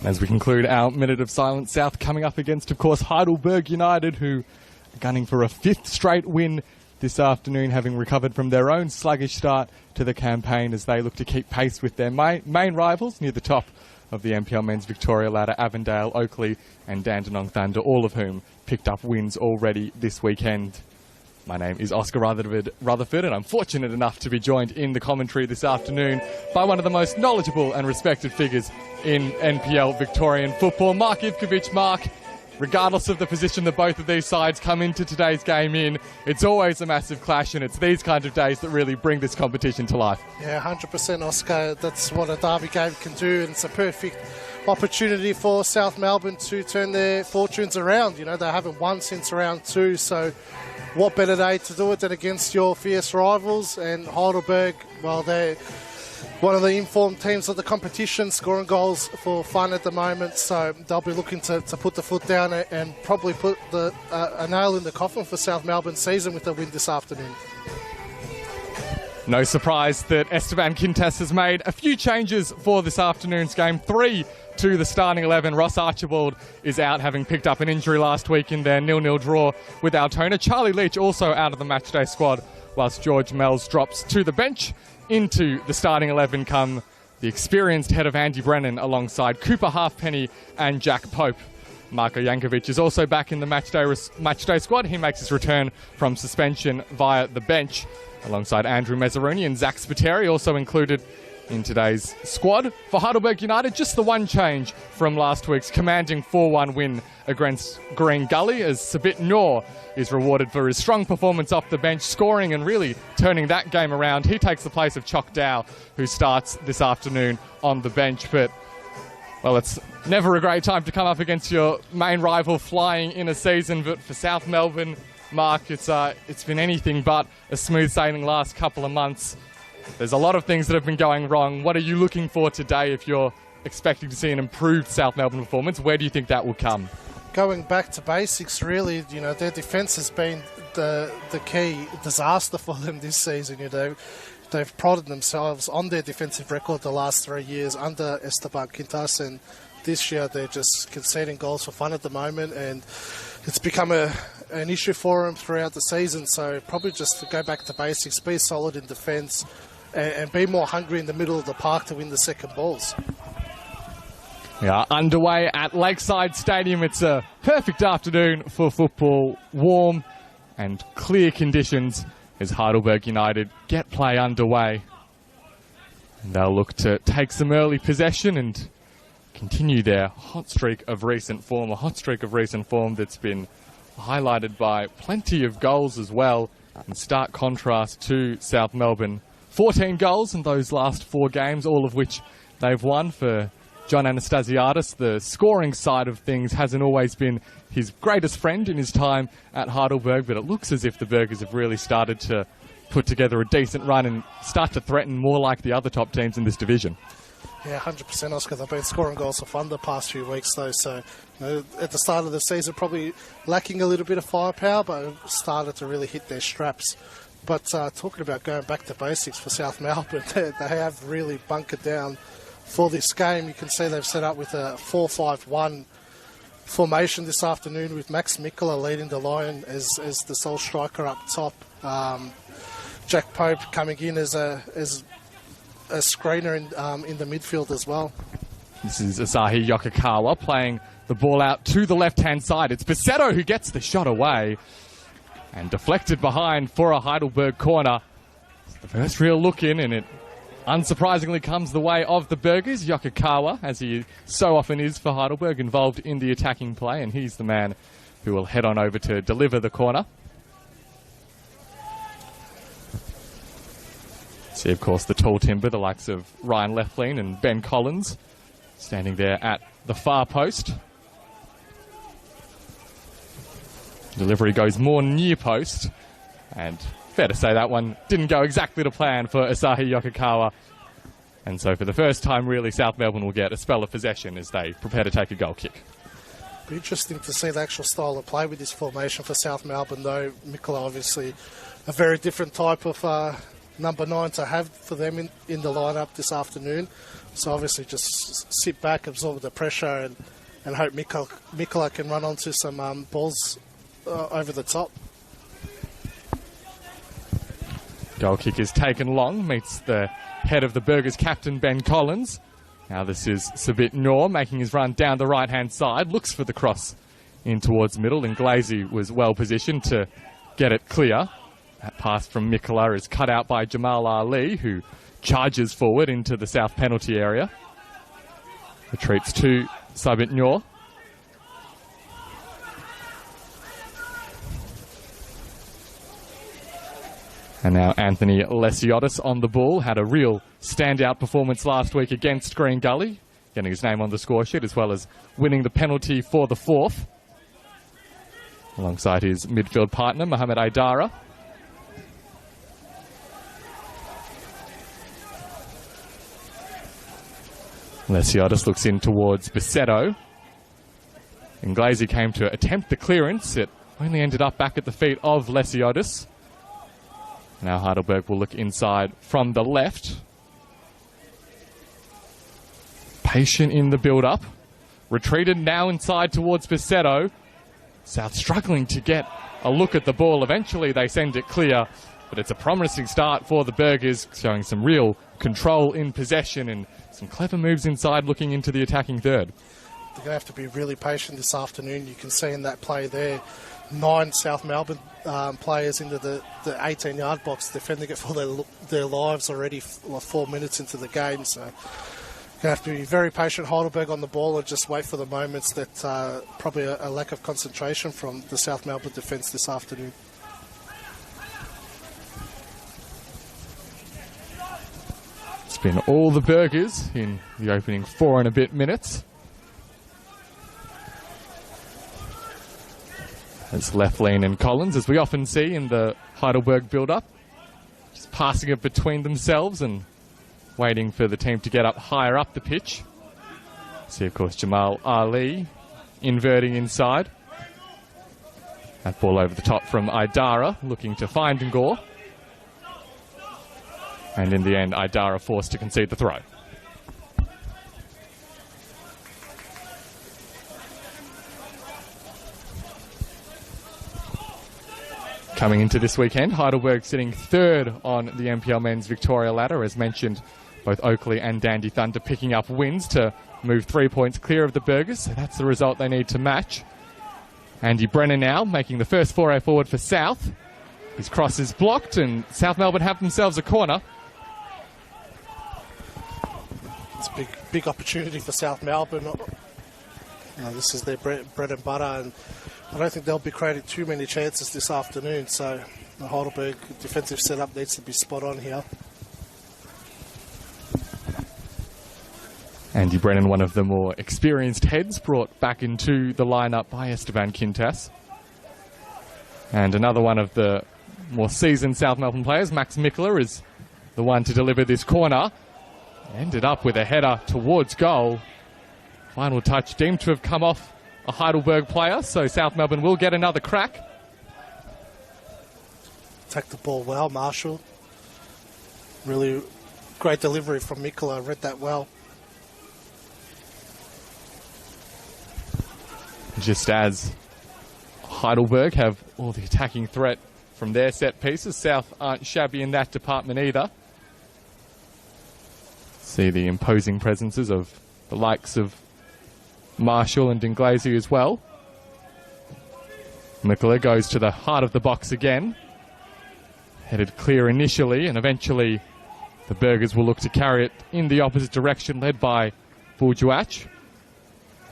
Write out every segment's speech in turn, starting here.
As we conclude our minute of silence, South coming up against, of course, Heidelberg United, who are gunning for a 5th straight win this afternoon, having recovered from their own sluggish start to the campaign as they look to keep pace with their main rivals near the top of the NPL Men's Victoria ladder, Avondale, Oakley and Dandenong Thunder, all of whom picked up wins already this weekend. My name is Oscar Rutherford, and I'm fortunate enough to be joined in the commentary this afternoon by one of the most knowledgeable and respected figures in NPL Victorian football, Mark Ivkovic. Mark, regardless of the position that both of these sides come into today's game in, it's always a massive clash, and it's these kinds of days that really bring this competition to life. Yeah, 100%, Oscar. That's what a derby game can do, and it's a perfect opportunity for South Melbourne to turn their fortunes around. You know, they haven't won since round 2, so what better day to do it than against your fierce rivals? And Heidelberg, well, they're one of the informed teams of the competition, scoring goals for fun at the moment, so they'll be looking to put the foot down and probably put a nail in the coffin for South Melbourne's season with a win this afternoon. No surprise that Esteban Quintas has made a few changes for this afternoon's game. 3 to the starting 11. Ross Archibald is out, having picked up an injury last week in their 0-0 draw with Altona. Charlie Leach also out of the matchday squad, whilst George Mells drops to the bench. Into the starting 11 come the experienced head of Andy Brennan alongside Cooper Halfpenny and Jack Pope. Marko Jankovic is also back in the matchday squad. He makes his return from suspension via the bench alongside Andrew Mezzaroni and Zach Spiteri, also included in today's squad. For Heidelberg United, just the one change from last week's commanding 4-1 win against Green Gully, as Sabit Noor is rewarded for his strong performance off the bench, scoring and really turning that game around. He takes the place of Chock Dow, who starts this afternoon on the bench. But, well, it's never a great time to come up against your main rival flying in a season, but for South Melbourne, Mark, it's been anything but a smooth sailing last couple of months. There's a lot of things that have been going wrong. What are you looking for today if you're expecting to see an improved South Melbourne performance? Where do you think that will come? Going back to basics, really, you know, their defence has been the key disaster for them this season. You know, they've prodded themselves on their defensive record the last 3 years under Esteban Quintas, and this year they're just conceding goals for fun at the moment, and it's become an issue for them throughout the season. So probably just to go back to basics, be solid in defence, and be more hungry in the middle of the park to win the second balls. We are underway at Lakeside Stadium. It's a perfect afternoon for football. Warm and clear conditions as Heidelberg United get play underway. And they'll look to take some early possession and continue their hot streak of recent form. A hot streak of recent form that's been highlighted by plenty of goals as well, in stark contrast to South Melbourne. 14 goals in those last 4 games, all of which they've won. For John Anastasiadis, the scoring side of things hasn't always been his greatest friend in his time at Heidelberg, but it looks as if the Burgers have really started to put together a decent run and start to threaten more like the other top teams in this division. Yeah, 100%, Oscar. They've been scoring goals for fun the past few weeks, though. So, you know, at the start of the season, probably lacking a little bit of firepower, but have started to really hit their straps. But talking about going back to basics for South Melbourne, they have really bunkered down for this game. You can see they've set up with a 4-5-1 formation this afternoon, with Max Mikkola leading the line as the sole striker up top. Jack Pope coming in as a screener in the midfield as well. This is Asahi Yokokawa playing the ball out to the left-hand side. It's Basetto who gets the shot away and deflected behind for a Heidelberg corner. It's the first real look in, and it unsurprisingly comes the way of the Burgers. Yokokawa, as he so often is for Heidelberg, involved in the attacking play, and he's the man who will head on over to deliver the corner. See, of course, the tall timber, the likes of Ryan Leflin and Ben Collins, standing there at the far post. Delivery goes more near post, and fair to say that one didn't go exactly to plan for Asahi Yokokawa. And so for the first time, really, South Melbourne will get a spell of possession as they prepare to take a goal kick. Be interesting to see the actual style of play with this formation for South Melbourne, though. Mikkola, obviously, a very different type of number 9 to have for them in the lineup this afternoon. So obviously just sit back, absorb the pressure, and hope Mikola can run onto some balls over the top. Goal kick is taken long, meets the head of the Burgers captain, Ben Collins. Now this is Sabit Noor making his run down the right-hand side, looks for the cross in towards middle, and Glazy was well positioned to get it clear. That pass from Mikola is cut out by Jamal Ali, who charges forward into the south penalty area. Retreats to Sabit Noor. And now Anthony Lesiotis on the ball. Had a real standout performance last week against Green Gully, getting his name on the score sheet, as well as winning the penalty for the 4th, alongside his midfield partner, Mohamed Aidara. Lesiotis looks in towards Bisetto. And Glazy came to attempt the clearance. It only ended up back at the feet of Lesiotis. Now Heidelberg will look inside from the left. Patient in the build-up. Retreated now inside towards Bisetto. South struggling to get a look at the ball. Eventually they send it clear, but it's a promising start for the Burgers, showing some real control in possession and some clever moves inside looking into the attacking third. They're going to have to be really patient this afternoon. You can see in that play there, 9 South Melbourne players into the 18-yard box, defending it for their lives already 4 minutes into the game. So going to have to be very patient, Heidelberg on the ball, and just wait for the moments that probably a lack of concentration from the South Melbourne defence this afternoon. It's been all the Burgers in the opening 4 and a bit minutes. As Leflin and Collins, as we often see in the Heidelberg build-up, just passing it between themselves and waiting for the team to get up higher up the pitch. See, of course, Jamal Ali inverting inside. That ball over the top from Aidara, looking to find Ngor. And in the end, Aidara forced to concede the throw. Coming into this weekend, Heidelberg sitting 3rd on the NPL Men's Victoria ladder. As mentioned, both Oakley and Dandy Thunder picking up wins to move 3 points clear of the Burgers. So that's the result they need to match. Andy Brennan now making the first foray forward for South. His cross is blocked and South Melbourne have themselves a corner. It's a big opportunity for South Melbourne. This is their bread and butter, and I don't think they'll be creating too many chances this afternoon, so the Heidelberg defensive setup needs to be spot on here. Andy Brennan, one of the more experienced heads, brought back into the lineup by Esteban Quintas. And another one of the more seasoned South Melbourne players, Max Mikola, is the one to deliver this corner. Ended up with a header towards goal. Final touch deemed to have come off a Heidelberg player, so South Melbourne will get another crack. Take the ball well, Marshall. Really great delivery from Mikola, read that well. Just as Heidelberg have all the attacking threat from their set pieces, South aren't shabby in that department either. See the imposing presences of the likes of Marshall and Dinglazio as well. Mikola goes to the heart of the box again. Headed clear initially, and eventually the Burgers will look to carry it in the opposite direction, led by Buljuach.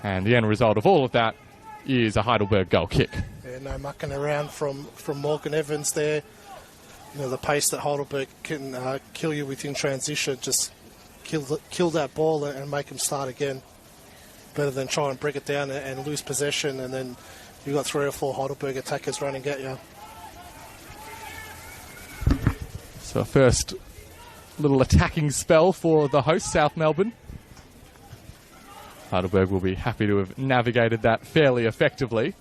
And the end result of all of that is a Heidelberg goal kick. Yeah, no mucking around from Morgan Evans there. You know, the pace that Heidelberg can kill you with in transition, just kill that ball and make him start again. Better than try and break it down and lose possession, and then you've got 3 or 4 Heidelberg attackers running at you. So first little attacking spell for the host, South Melbourne. Heidelberg will be happy to have navigated that fairly effectively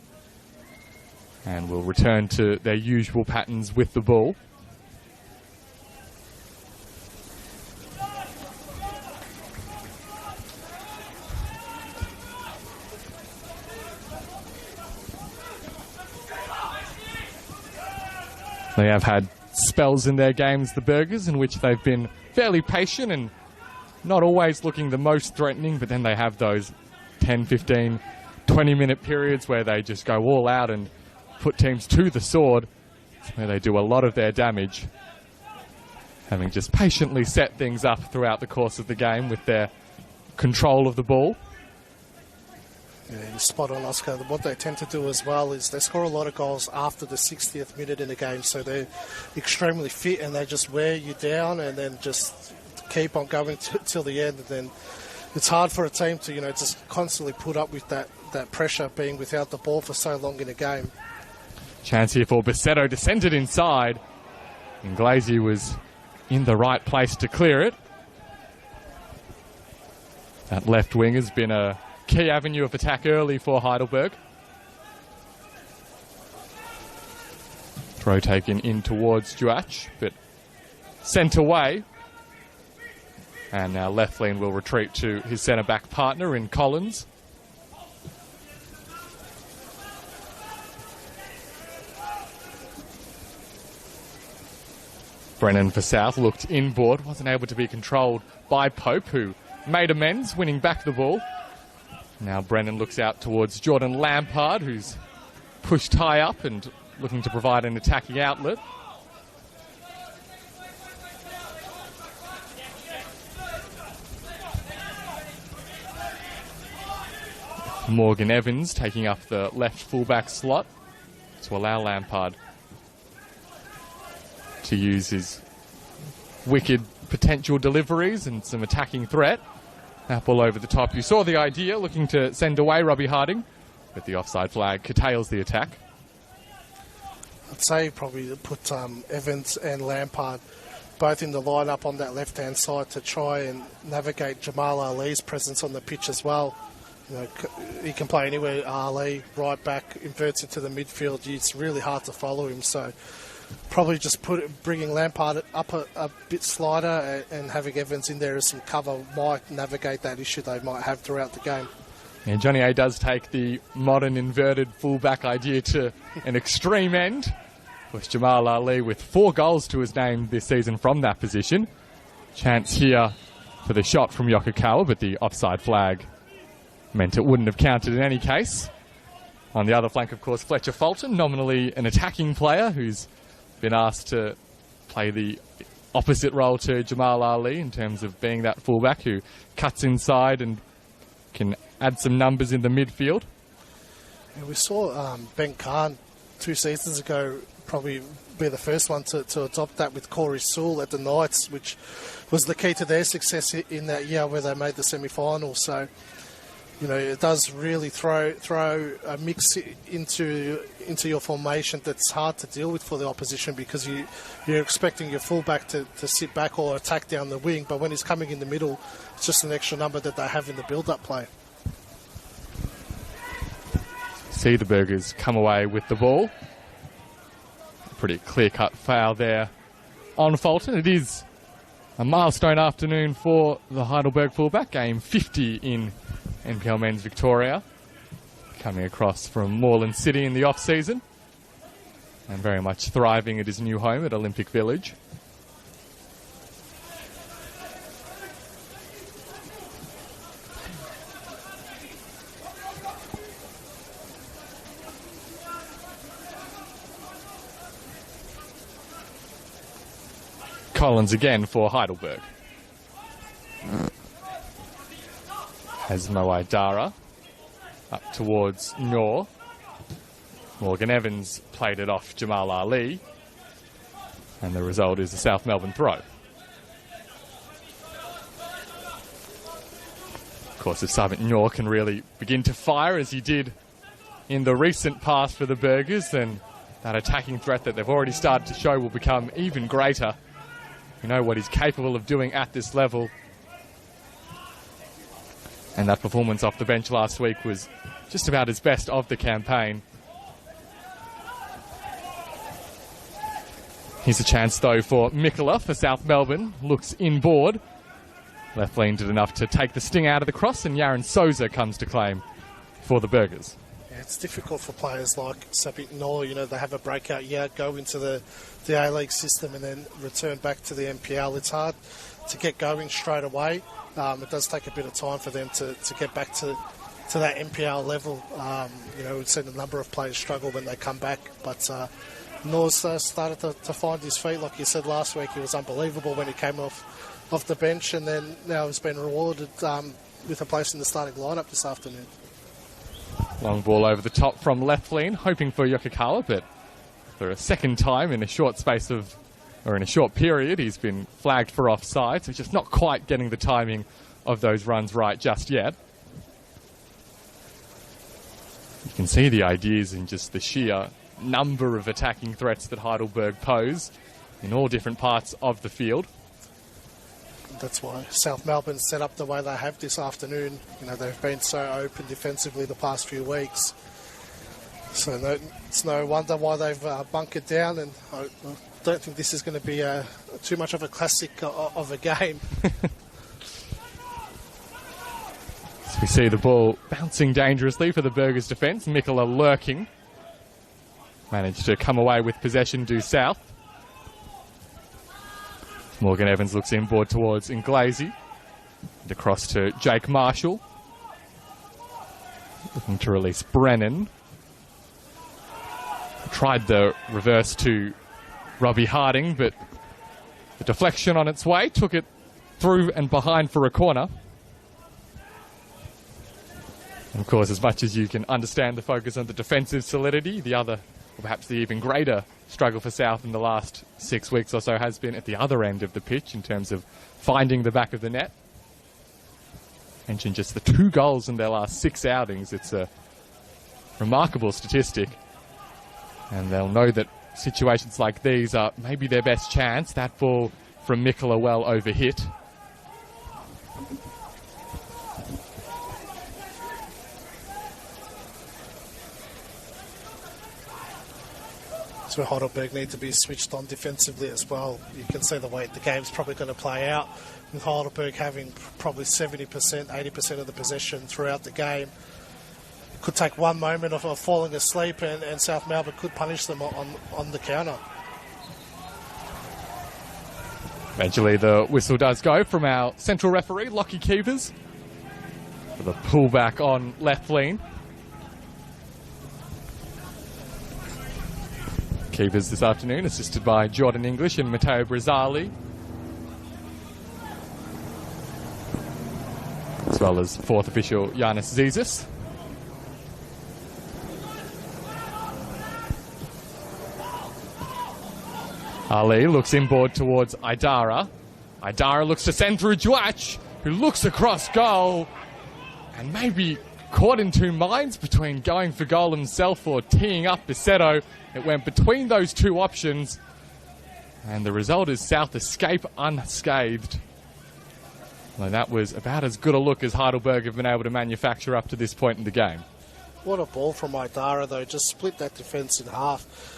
and will return to their usual patterns with the ball. They have had spells in their games, the Burgers, in which they've been fairly patient and not always looking the most threatening, but then they have those 10, 15, 20-minute periods where they just go all out and put teams to the sword, where they do a lot of their damage, having just patiently set things up throughout the course of the game with their control of the ball. Yeah, you're spot on, Oscar. What they tend to do as well is they score a lot of goals after the 60th minute in the game, so they're extremely fit and they just wear you down and then just keep on going till the end. And then it's hard for a team to, just constantly put up with that pressure being without the ball for so long in a game. Chance here for Basetto, descended inside, and Glazy was in the right place to clear it. That left wing has been a key avenue of attack early for Heidelberg. Throw taken in towards Juach, but sent away. And now Leflin will retreat to his centre-back partner in Collins. Brennan for South looked inboard, wasn't able to be controlled by Pope, who made amends, winning back the ball. Now Brennan looks out towards Jordan Lampard, who's pushed high up and looking to provide an attacking outlet. Morgan Evans taking up the left fullback slot to allow Lampard to use his wicked potential deliveries and some attacking threat. That ball over the top. You saw the idea, looking to send away Robbie Harding, but the offside flag curtails the attack. I'd say probably put Evans and Lampard both in the lineup on that left-hand side to try and navigate Jamal Ali's presence on the pitch as well. He can play anywhere. Ali, right back, inverts into the midfield. It's really hard to follow him, so probably just bringing Lampard up a bit slighter and having Evans in there as some cover might navigate that issue they might have throughout the game. And Johnny A does take the modern inverted fullback idea to an extreme end, with Jamal Ali with 4 goals to his name this season from that position. Chance here for the shot from Yokokawa, but the offside flag meant it wouldn't have counted in any case. On the other flank, of course, Fletcher Fulton, nominally an attacking player who's been asked to play the opposite role to Jamal Ali in terms of being that fullback who cuts inside and can add some numbers in the midfield. Yeah, we saw Ben Khan 2 seasons ago probably be the first one to adopt that with Corey Sewell at the Knights, which was the key to their success in that year where they made the semi-final. So, it does really throw a mix into your formation that's hard to deal with for the opposition, because you're expecting your fullback to sit back or attack down the wing, but when he's coming in the middle, it's just an extra number that they have in the build-up play. See the Burgers come away with the ball. Pretty clear-cut foul there on Fulton. It is a milestone afternoon for the Heidelberg fullback, game 50 in NPL Men's Victoria, coming across from Moreland City in the off-season and very much thriving at his new home at Olympic Village. Collins again for Heidelberg. Has Moai Dara up towards Noor. Morgan Evans played it off Jamal Ali, and the result is a South Melbourne throw. Of course, if Sarvant Noor can really begin to fire as he did in the recent past for the Burgers, then that attacking threat that they've already started to show will become even greater. You know what he's capable of doing at this level. And that performance off the bench last week was just about his best of the campaign. Here's a chance, though, for Mikola for South Melbourne. Looks inboard. Leflin did enough to take the sting out of the cross, and Yaron Souza comes to claim for the Burgers. Yeah, it's difficult for players like Sapit Noor. You know, they have a breakout year, go into the A-League system and then return back to the NPL. It's hard to get going straight away. It does take a bit of time for them to get back to that NPL level. You know, we've seen a number of players struggle when they come back, but Noor's started to find his feet. Like you said last week, he was unbelievable when he came off the bench, and then now he's been rewarded with a place in the starting lineup this afternoon. Long ball over the top from Lethlean, hoping for Yokokawa, but for a second time in a short period, he's been flagged for offside, so just not quite getting the timing of those runs right just yet. You can see the ideas in just the sheer number of attacking threats that Heidelberg pose in all different parts of the field. That's why South Melbourne set up the way they have this afternoon. You know, they've been so open defensively the past few weeks. So it's no wonder why they've bunkered down, and I don't think this is going to be too much of a classic of a game. So we see the ball bouncing dangerously for the Burgers' defence. Mikkola lurking. Managed to come away with possession due south. Morgan Evans looks inboard towards Inglazy. And across to Jake Marshall. Looking to release Brennan. Tried the reverse to Robbie Harding, but the deflection on its way took it through and behind for a corner. And of course, as much as you can understand the focus on the defensive solidity, the other, or perhaps the even greater struggle for South in the last 6 weeks or so has been at the other end of the pitch in terms of finding the back of the net. Mentioned just the 2 goals in their last 6 outings. It's a remarkable statistic. And they'll know that situations like these are maybe their best chance. That ball from Mikkola well overhit. So Heidelberg need to be switched on defensively as well. You can see the way the game's probably going to play out, with Heidelberg having probably 70%, 80% of the possession throughout the game. Could take one moment of falling asleep and South Melbourne could punish them on the counter. Eventually the whistle does go from our central referee, Lockie Keepers, for the pullback on Lethlean. Keepers this afternoon, assisted by Jordan English and Matteo Brazzali, as well as 4th official Giannis Zizis. Ali looks inboard towards Idara. Idara looks to send through Dwach, who looks across goal and maybe caught in 2 minds between going for goal himself or teeing up Bisetto. It went between those 2 options, and the result is South escape unscathed. Well, that was about as good a look as Heidelberg have been able to manufacture up to this point in the game. What a ball from Idara, though. Just split that defence in half.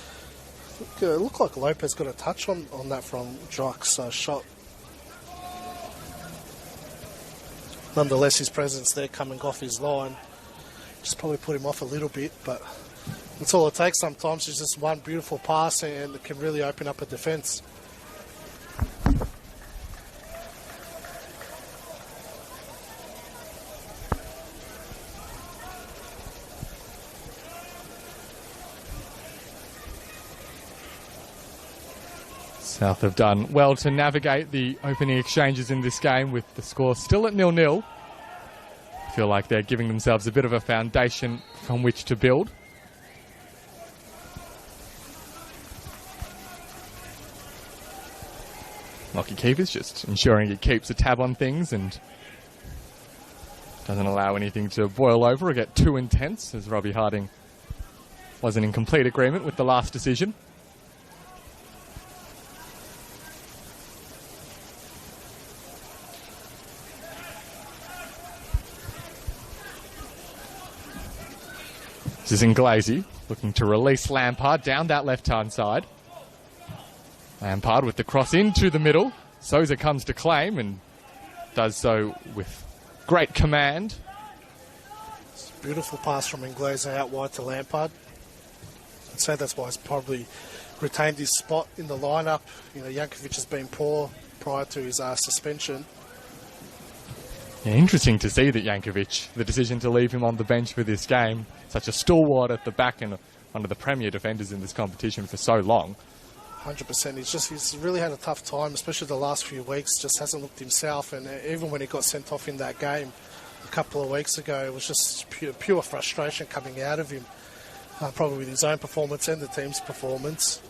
It looked like Lopez got a touch on that from Jock's shot. Nonetheless, his presence there coming off his line just probably put him off a little bit, but that's all it takes sometimes. It's just one beautiful pass and it can really open up a defence. South have done well to navigate the opening exchanges in this game with the score still at 0-0. Feel like they're giving themselves a bit of a foundation from which to build. Lockie Keepers just ensuring he keeps a tab on things and doesn't allow anything to boil over or get too intense, as Robbie Harding wasn't in complete agreement with the last decision. This is Inglazy looking to release Lampard down that left-hand side. Lampard with the cross into the middle. Souza comes to claim and does so with great command. Beautiful pass from Inglese out wide to Lampard. I'd say that's why he's probably retained his spot in the lineup. You know, Jankovic has been poor prior to his suspension. Yeah, interesting to see that Jankovic, the decision to leave him on the bench for this game, such a stalwart at the back and one of the premier defenders in this competition for so long. 100%. He's really had a tough time, especially the last few weeks. Just hasn't looked himself, and even when he got sent off in that game a couple of weeks ago, it was just pure frustration coming out of him, probably with his own performance and the team's performance.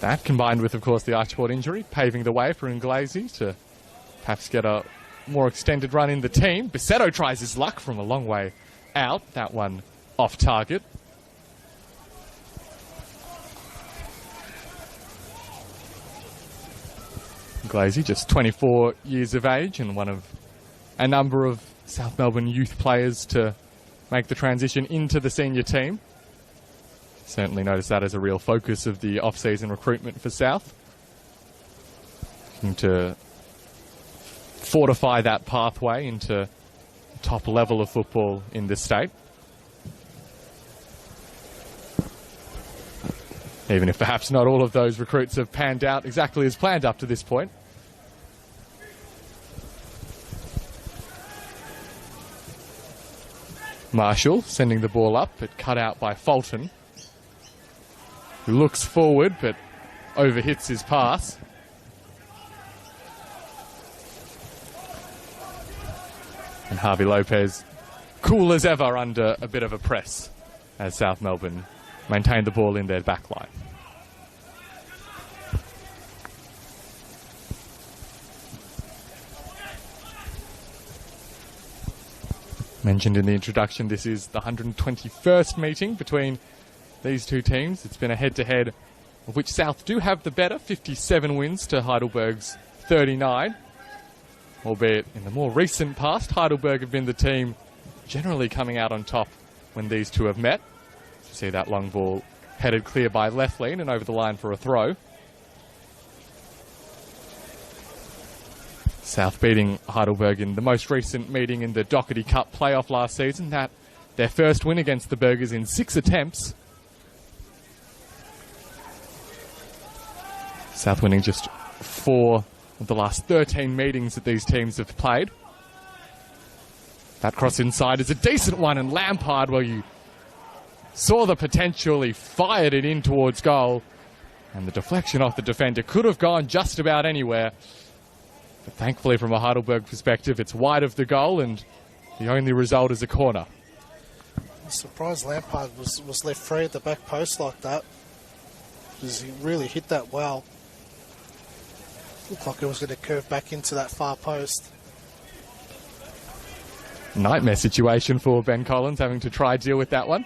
That, combined with, of course, the Archibald injury, paving the way for Inglese to perhaps get a more extended run in the team. Bisetto tries his luck from a long way out. That one off target. Inglese, just 24 years of age and one of a number of South Melbourne youth players to make the transition into the senior team. Certainly notice that as a real focus of the off-season recruitment for South. Looking to fortify that pathway into top level of football in this state. Even if perhaps not all of those recruits have panned out exactly as planned up to this point. Marshall sending the ball up, but cut out by Fulton, who looks forward but overhits his pass. And Harvey Lopez, cool as ever under a bit of a press as South Melbourne maintain the ball in their back line. Mentioned in the introduction, this is the 121st meeting between these two teams. It's been a head-to-head of which South do have the better, 57 wins to Heidelberg's 39. Albeit in the more recent past, Heidelberg have been the team generally coming out on top when these two have met. You see that long ball headed clear by Leflin and over the line for a throw. South beating Heidelberg in the most recent meeting in the Doherty Cup playoff last season. That their first win against the Burgers in 6 attempts. South winning just 4 of the last 13 meetings that these teams have played. That cross inside is a decent one, and Lampard, well, you saw the potential. He fired it in towards goal, and the deflection off the defender could have gone just about anywhere. But thankfully, from a Heidelberg perspective, it's wide of the goal, and the only result is a corner. I'm surprised Lampard was left free at the back post like that, because he really hit that well. Looked like it was going to curve back into that far post. Nightmare situation for Ben Collins, having to try deal with that one.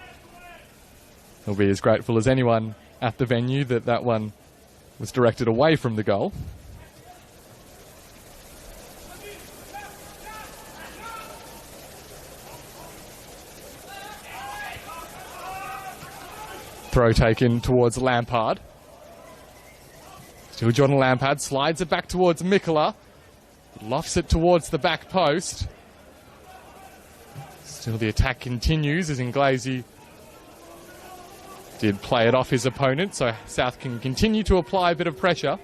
He'll be as grateful as anyone at the venue that that one was directed away from the goal. Throw taken towards Lampard. Still Jordan Lampard slides it back towards Mikola. Lofts it towards the back post. Still the attack continues as Inglese did play it off his opponent, so South can continue to apply a bit of pressure.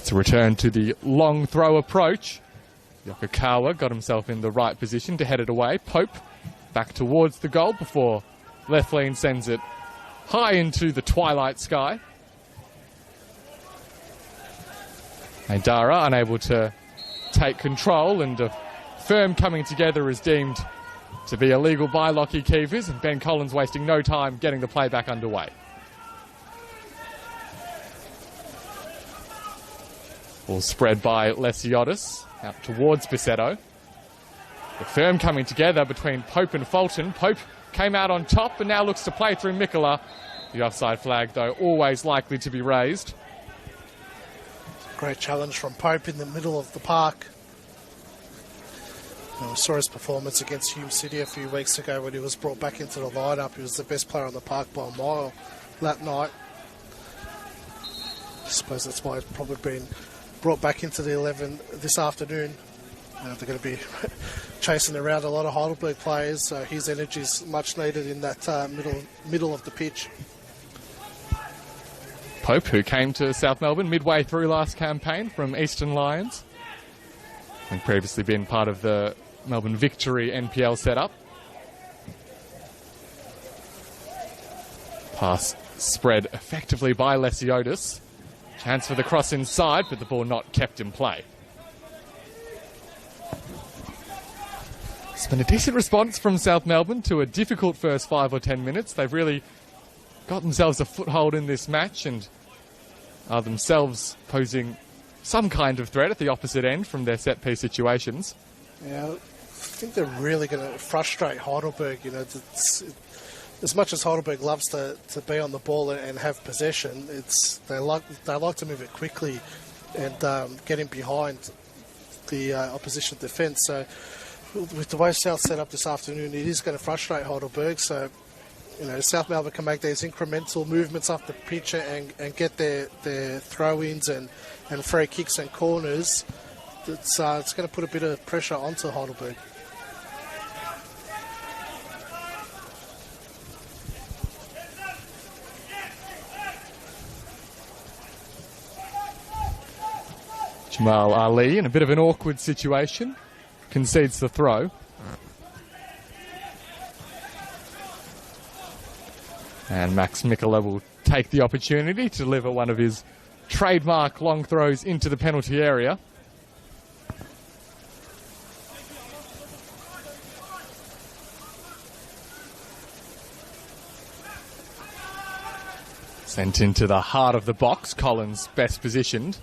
To return to the long throw approach. Yokokawa got himself in the right position to head it away. Pope back towards the goal before Leflin sends it high into the twilight sky. And Dara unable to take control, and a firm coming together is deemed to be illegal by Lockie Keevers, and Ben Collins wasting no time getting the play back underway. Ball spread by Lesiotis out towards Bisetto. The firm coming together between Pope and Fulton. Pope came out on top and now looks to play through Mikola. The offside flag, though, always likely to be raised. Great challenge from Pope in the middle of the park. We saw his performance against Hume City a few weeks ago when he was brought back into the lineup. He was the best player on the park by a mile that night. I suppose that's why he's probably been brought back into the 11 this afternoon. They're going to be chasing around a lot of Heidelberg players, so his energy is much needed in that middle of the pitch. Pope, who came to South Melbourne midway through last campaign from Eastern Lions, and previously been part of the Melbourne Victory NPL setup. Pass spread effectively by Lesiotis. Chance for the cross inside, but the ball not kept in play. It's been a decent response from South Melbourne to a difficult first 5 or 10 minutes. They've really got themselves a foothold in this match and are themselves posing some kind of threat at the opposite end from their set-piece situations. Yeah, I think they're really going to frustrate Heidelberg. You know, as much as Heidelberg loves to be on the ball and have possession, they like to move it quickly and get in behind the opposition defence. So with the way South set up this afternoon, it is going to frustrate Heidelberg. So, you know, South Melbourne can make these incremental movements up the pitch and get their throw-ins and free kicks and corners. It's going to put a bit of pressure onto Heidelberg. Jamal Ali in a bit of an awkward situation. Concedes the throw. And Max Mikkola will take the opportunity to deliver one of his trademark long throws into the penalty area. Sent into the heart of the box. Collins best positioned.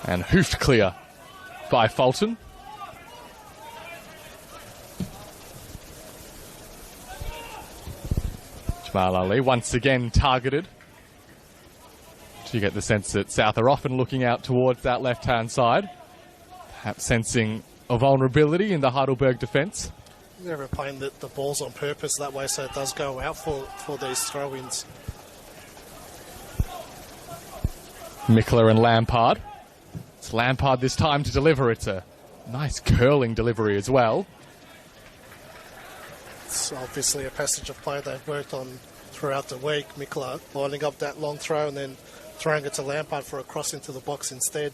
And hoofed clear by Fulton. Jamal Ali once again targeted. You get the sense that South are often looking out towards that left-hand side, perhaps sensing a vulnerability in the Heidelberg defence. They're playing the balls on purpose that way, so it does go out for these throw-ins. Mikkola and Lampard. It's Lampard this time to deliver. It's a nice curling delivery as well. It's obviously a passage of play they've worked on throughout the week. Mikkola lining up that long throw and then throwing it to Lampard for a cross into the box instead.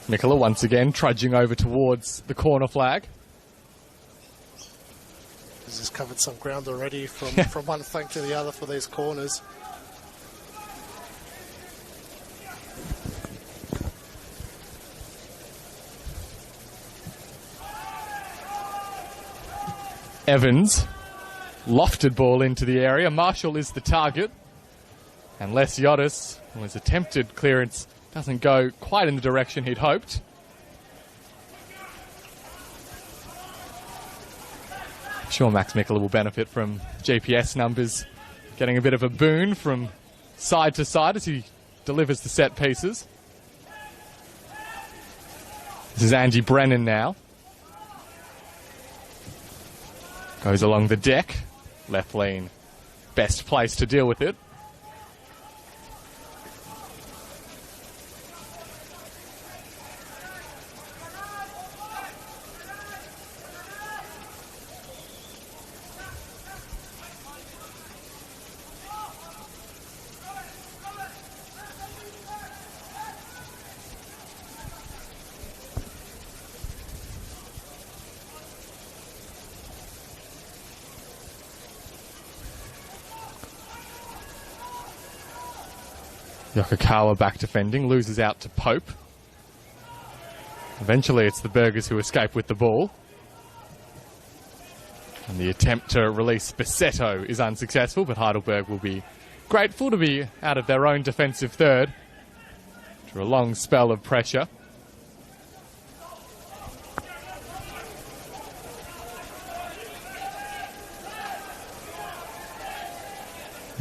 Mikkola once again trudging over towards the corner flag. He's just covered some ground already from one flank to the other for these corners. Evans, lofted ball into the area. Marshall is the target. And Lesiotis, his attempted clearance doesn't go quite in the direction he'd hoped. I'm sure Max Mikkola will benefit from GPS numbers getting a bit of a boon from side to side as he delivers the set pieces. This is Andy Brennan now. Goes along the deck. Left lean, best place to deal with it. Yokokawa back defending, loses out to Pope. Eventually it's the Burgers who escape with the ball. And the attempt to release Bassetto is unsuccessful, but Heidelberg will be grateful to be out of their own defensive third after a long spell of pressure.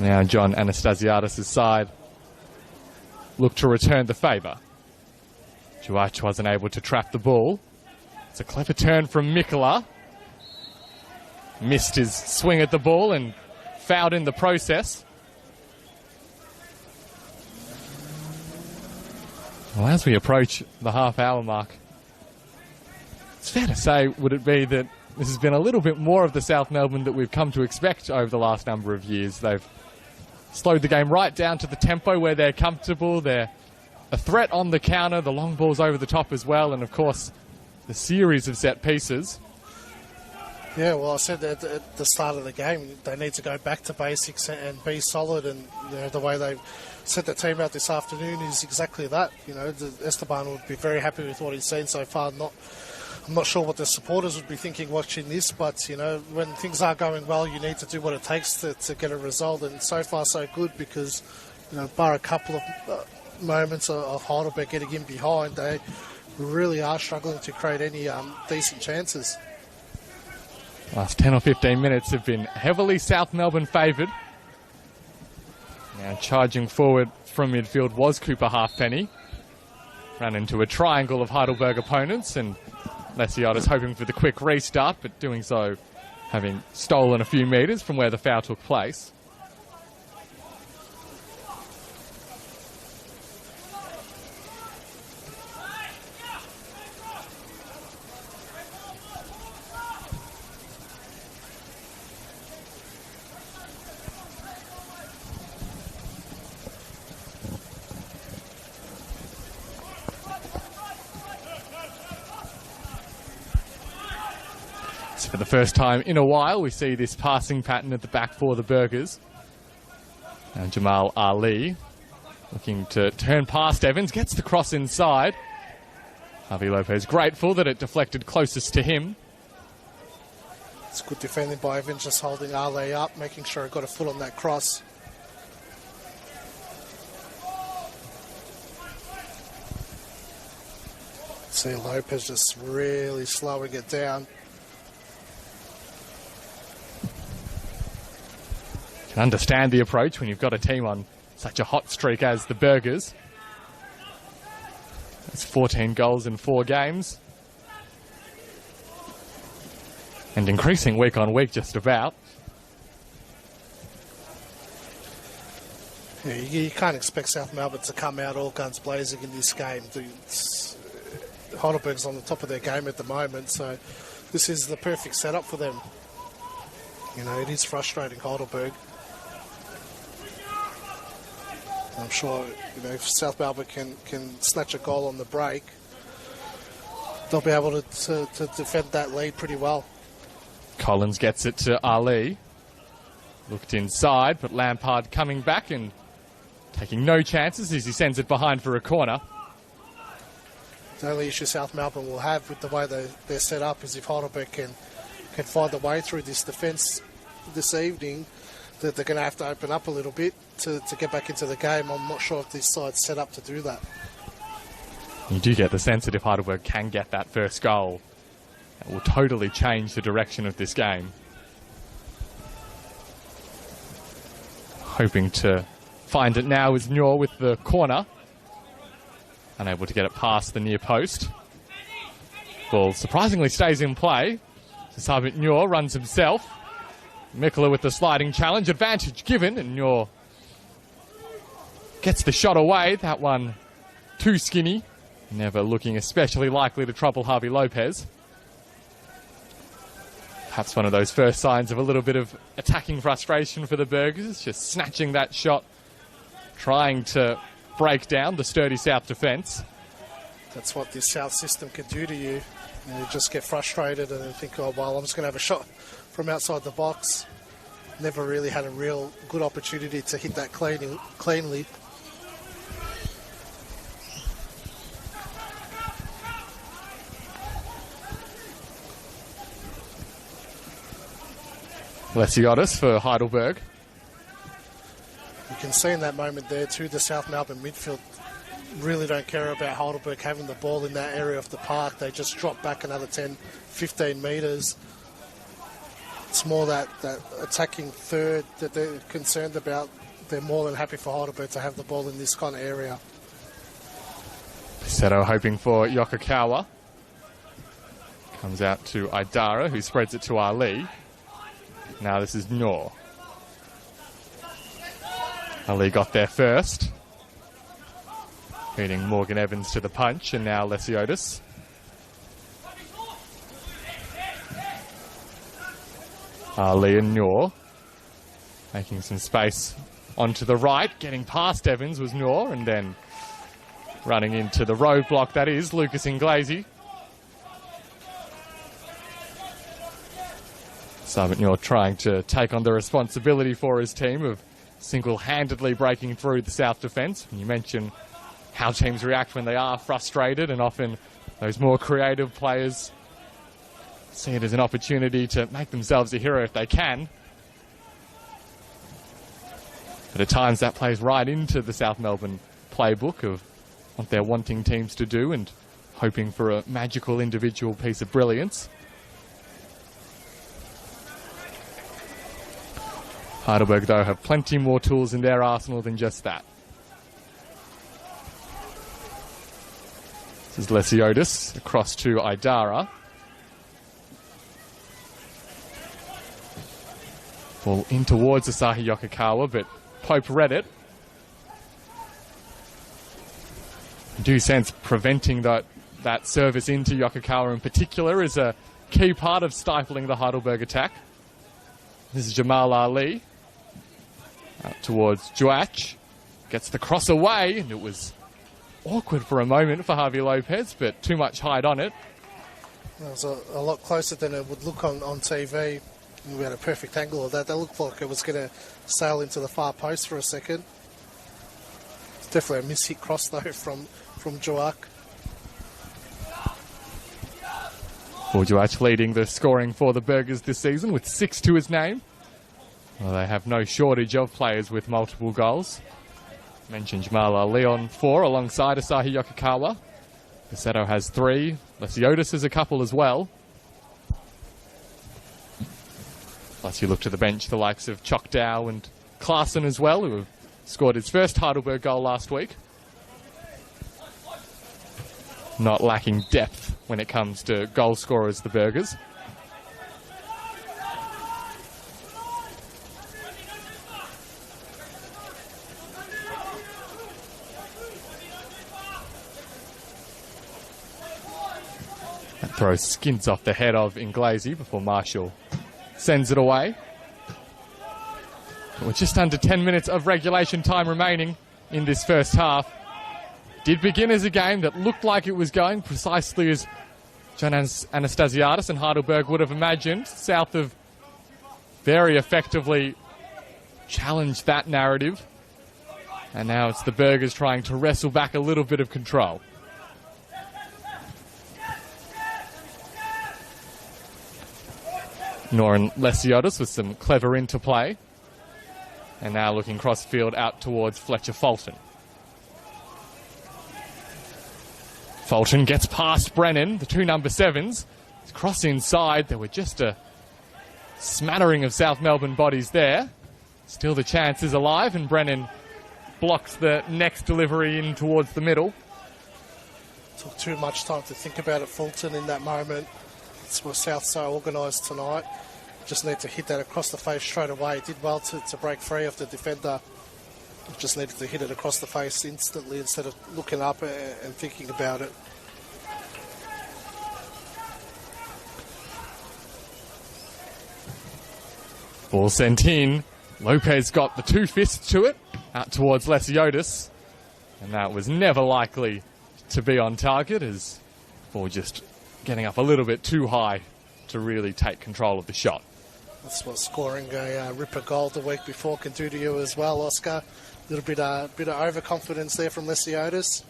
Now John Anastasiadis' side look to return the favour. Juach wasn't able to trap the ball. It's a clever turn from Mikola. Missed his swing at the ball and fouled in the process. Well, as we approach the half-hour mark, it's fair to say, would it be that this has been a little bit more of the South Melbourne that we've come to expect over the last number of years. They've slowed the game right down to the tempo where they're comfortable. They're a threat on the counter, the long balls over the top as well, and of course, the series of set pieces. Yeah, well, I said at the start of the game, they need to go back to basics and be solid, and the way they've set the team out this afternoon is exactly that. Esteban would be very happy with what he's seen so far. I'm not sure what the supporters would be thinking watching this, but, when things are going well, you need to do what it takes to get a result, and so far so good because, bar a couple of moments of Heidelberg getting in behind, they really are struggling to create any decent chances. Last 10 or 15 minutes have been heavily South Melbourne favoured. Now charging forward from midfield was Cooper Halfpenny. Ran into a triangle of Heidelberg opponents, and Lesiotis hoping for the quick restart, but doing so having stolen a few metres from where the foul took place. For the first time in a while, we see this passing pattern at the back for the Burgers. Now Jamal Ali looking to turn past Evans, gets the cross inside. Javi Lopez grateful that it deflected closest to him. It's good defending by Evans, just holding Ali up, making sure he got a foot on that cross. See Lopez just really slowing it down. Can understand the approach when you've got a team on such a hot streak as the Burgers. That's 14 goals in 4 games. And increasing week on week just about. Yeah, you can't expect South Melbourne to come out all guns blazing in this game. Heidelberg's on the top of their game at the moment, so this is the perfect setup for them. It is frustrating, Heidelberg. I'm sure, if South Melbourne can snatch a goal on the break, they'll be able to defend that lead pretty well. Collins gets it to Ali. Looked inside, but Lampard coming back and taking no chances as he sends it behind for a corner. The only issue South Melbourne will have with the way they're set up is if Heidelberg can find a way through this defence this evening, that they're going to have to open up a little bit to get back into the game. I'm not sure if this side's set up to do that. You do get the sense that if Heidelberg can get that first goal, it will totally change the direction of this game. Hoping to find it now is Nyor with the corner. Unable to get it past the near post. Ball surprisingly stays in play. Sabit Nyor runs himself. Mikola with the sliding challenge. Advantage given, and Nyor gets the shot away. That one too skinny. Never looking especially likely to trouble Javi Lopez. Perhaps one of those first signs of a little bit of attacking frustration for the Burgers. Just snatching that shot, trying to break down the sturdy South defence. That's what this South system can do to you. You just get frustrated and then think, oh, well, I'm just going to have a shot from outside the box. Never really had a real good opportunity to hit that cleanly. Lesiotis for Heidelberg. You can see in that moment there too, the South Melbourne midfield really don't care about Heidelberg having the ball in that area of the park. They just drop back another 10, 15 metres. It's more that attacking third that they're concerned about. They're more than happy for Heidelberg to have the ball in this kind of area. Seto hoping for Yokokawa. Comes out to Idara, who spreads it to Ali. Now this is Noor. Ali got there first. Feeding Morgan Evans to the punch, and now Lesiotis. Ali and Noor making some space onto the right. Getting past Evans was Noor, and then running into the roadblock that is Lucas Inglesi. Simon Noor trying to take on the responsibility for his team of single-handedly breaking through the South defence. You mentioned how teams react when they are frustrated, and often those more creative players see it as an opportunity to make themselves a hero if they can. But at times that plays right into the South Melbourne playbook of what they're wanting teams to do and hoping for a magical individual piece of brilliance. Heidelberg, though, have plenty more tools in their arsenal than just that. This is Lesiotis across to Idara. Ball in towards Asahi Yokokawa, but Pope read it. I do sense preventing that service into Yokokawa in particular is a key part of stifling the Heidelberg attack. This is Jamal Ali. Out towards Juach. Gets the cross away, and it was awkward for a moment for Javi Lopez, but too much height on it. It was a lot closer than it would look on TV. We had a perfect angle of that. That looked like it was going to sail into the far post for a second. It's definitely a mishit cross, though, from Juach. Well, Juach leading the scoring for the Burgers this season with 6 to his name. Well, they have no shortage of players with multiple goals. Mentioned Jamal Ali on 4 alongside Asahi Yokokawa. Seto has 3. Lesiotis has a couple as well. Plus you look to the bench, the likes of Chokdow and Klaassen as well, who have scored his first Heidelberg goal last week. Not lacking depth when it comes to goal scorers, the Burgers. That throw skids off the head of Inglesi before Marshall sends it away. With just under 10 minutes of regulation time remaining in this first half. Did begin as a game that looked like it was going precisely as John Anastasiadis and Heidelberg would have imagined. South have very effectively challenged that narrative. And now it's the Burgers trying to wrestle back a little bit of control. Noran Lesiotis with some clever interplay. And now looking cross-field out towards Fletcher Fulton. Fulton gets past Brennan, the 2 number 7s. Cross inside. There were just a smattering of South Melbourne bodies there. Still the chance is alive, and Brennan blocks the next delivery in towards the middle. Took too much time to think about it, Fulton, in that moment. It's where South so organised tonight. Just need to hit that across the face straight away. Did well to break free of the defender. Just needed to hit it across the face instantly instead of looking up and thinking about it. Ball sent in. Lopez got the 2 fists to it, out towards Lesiotis. And that was never likely to be on target, as ball just getting up a little bit too high to really take control of the shot. That's what scoring a ripper goal the week before can do to you as well, Oscar. A little bit of overconfidence there from Lesiotis.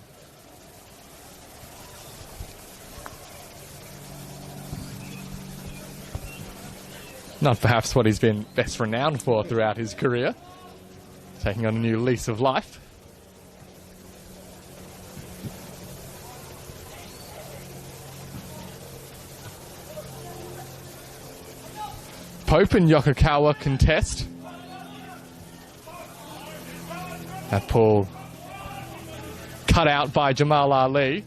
Not perhaps what he's been best renowned for throughout his career. Taking on a new lease of life. Pope and Yokokawa contest. That ball cut out by Jamal Ali.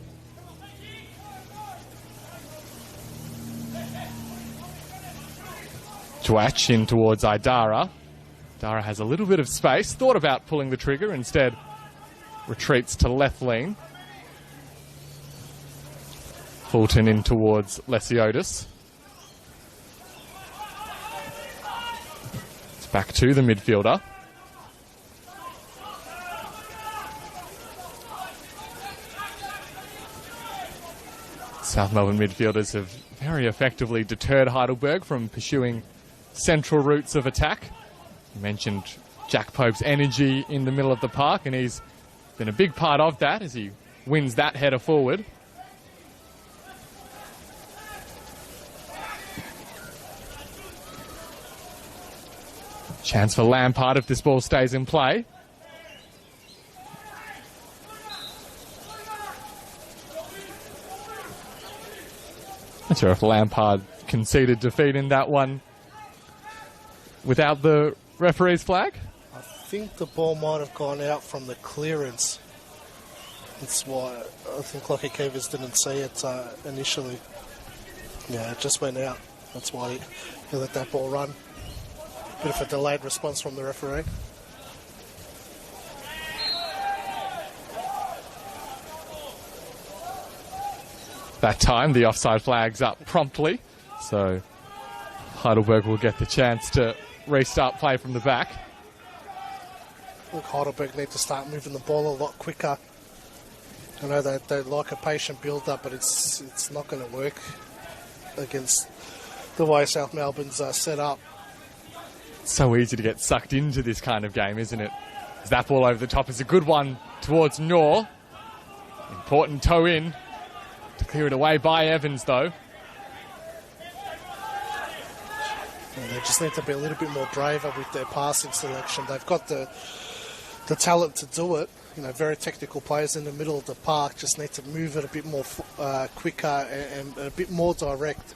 Dwatch in towards Idara. Idara has a little bit of space, thought about pulling the trigger, instead retreats to left lean. Fulton in towards Lesiotis. It's back to the midfielder. South Melbourne midfielders have very effectively deterred Heidelberg from pursuing central routes of attack. You mentioned Jack Pope's energy in the middle of the park, and he's been a big part of that as he wins that header forward. Chance for Lampard if this ball stays in play. Not sure if Lampard conceded defeat in that one without the referee's flag. I think the ball might have gone out from the clearance. That's why I think Lockie Keevers didn't see it initially. Yeah, it just went out. That's why he let that ball run. Bit of a delayed response from the referee. That time, the offside flag's up promptly, so Heidelberg will get the chance to restart play from the back. Look, Heidelberg need to start moving the ball a lot quicker. I know they like a patient build-up, but it's not going to work against the way South Melbourne's set up. It's so easy to get sucked into this kind of game, isn't it? That ball over the top is a good one towards Noor. Important toe in to clear it away by Evans, though. And they just need to be a little bit more braver with their passing selection. They've got the talent to do it. You know, very technical players in the middle of the park just need to move it a bit more quicker and a bit more direct.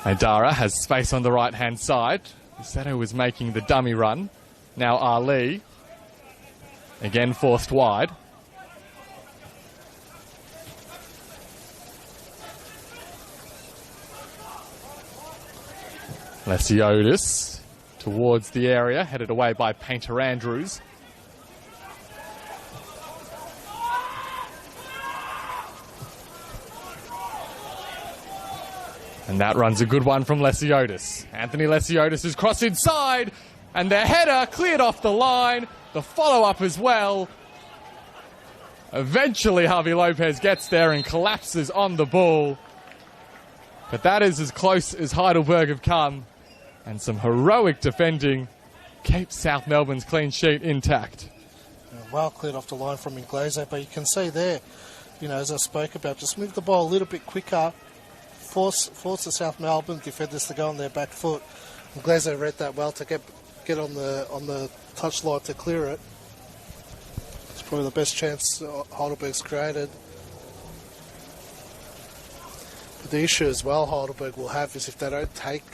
Idara has space on the right-hand side. Sato was making the dummy run. Now Ali, again forced wide. Lesiotis towards the area, headed away by Painter Andrews. And that runs a good one from Lesiotis. Anthony Lesiotis is crossed inside, and the header cleared off the line. The follow-up as well. Eventually, Javi Lopez gets there and collapses on the ball. But that is as close as Heidelberg have come. And some heroic defending keeps South Melbourne's clean sheet intact. Well cleared off the line from Inglese, but you can see there, you know, as I spoke about, just move the ball a little bit quicker. Force the South Melbourne defenders to go on their back foot. Inglese read that well to get on the touchline to clear it. It's probably the best chance Heidelberg's created. But the issue as well Heidelberg will have is if they don't take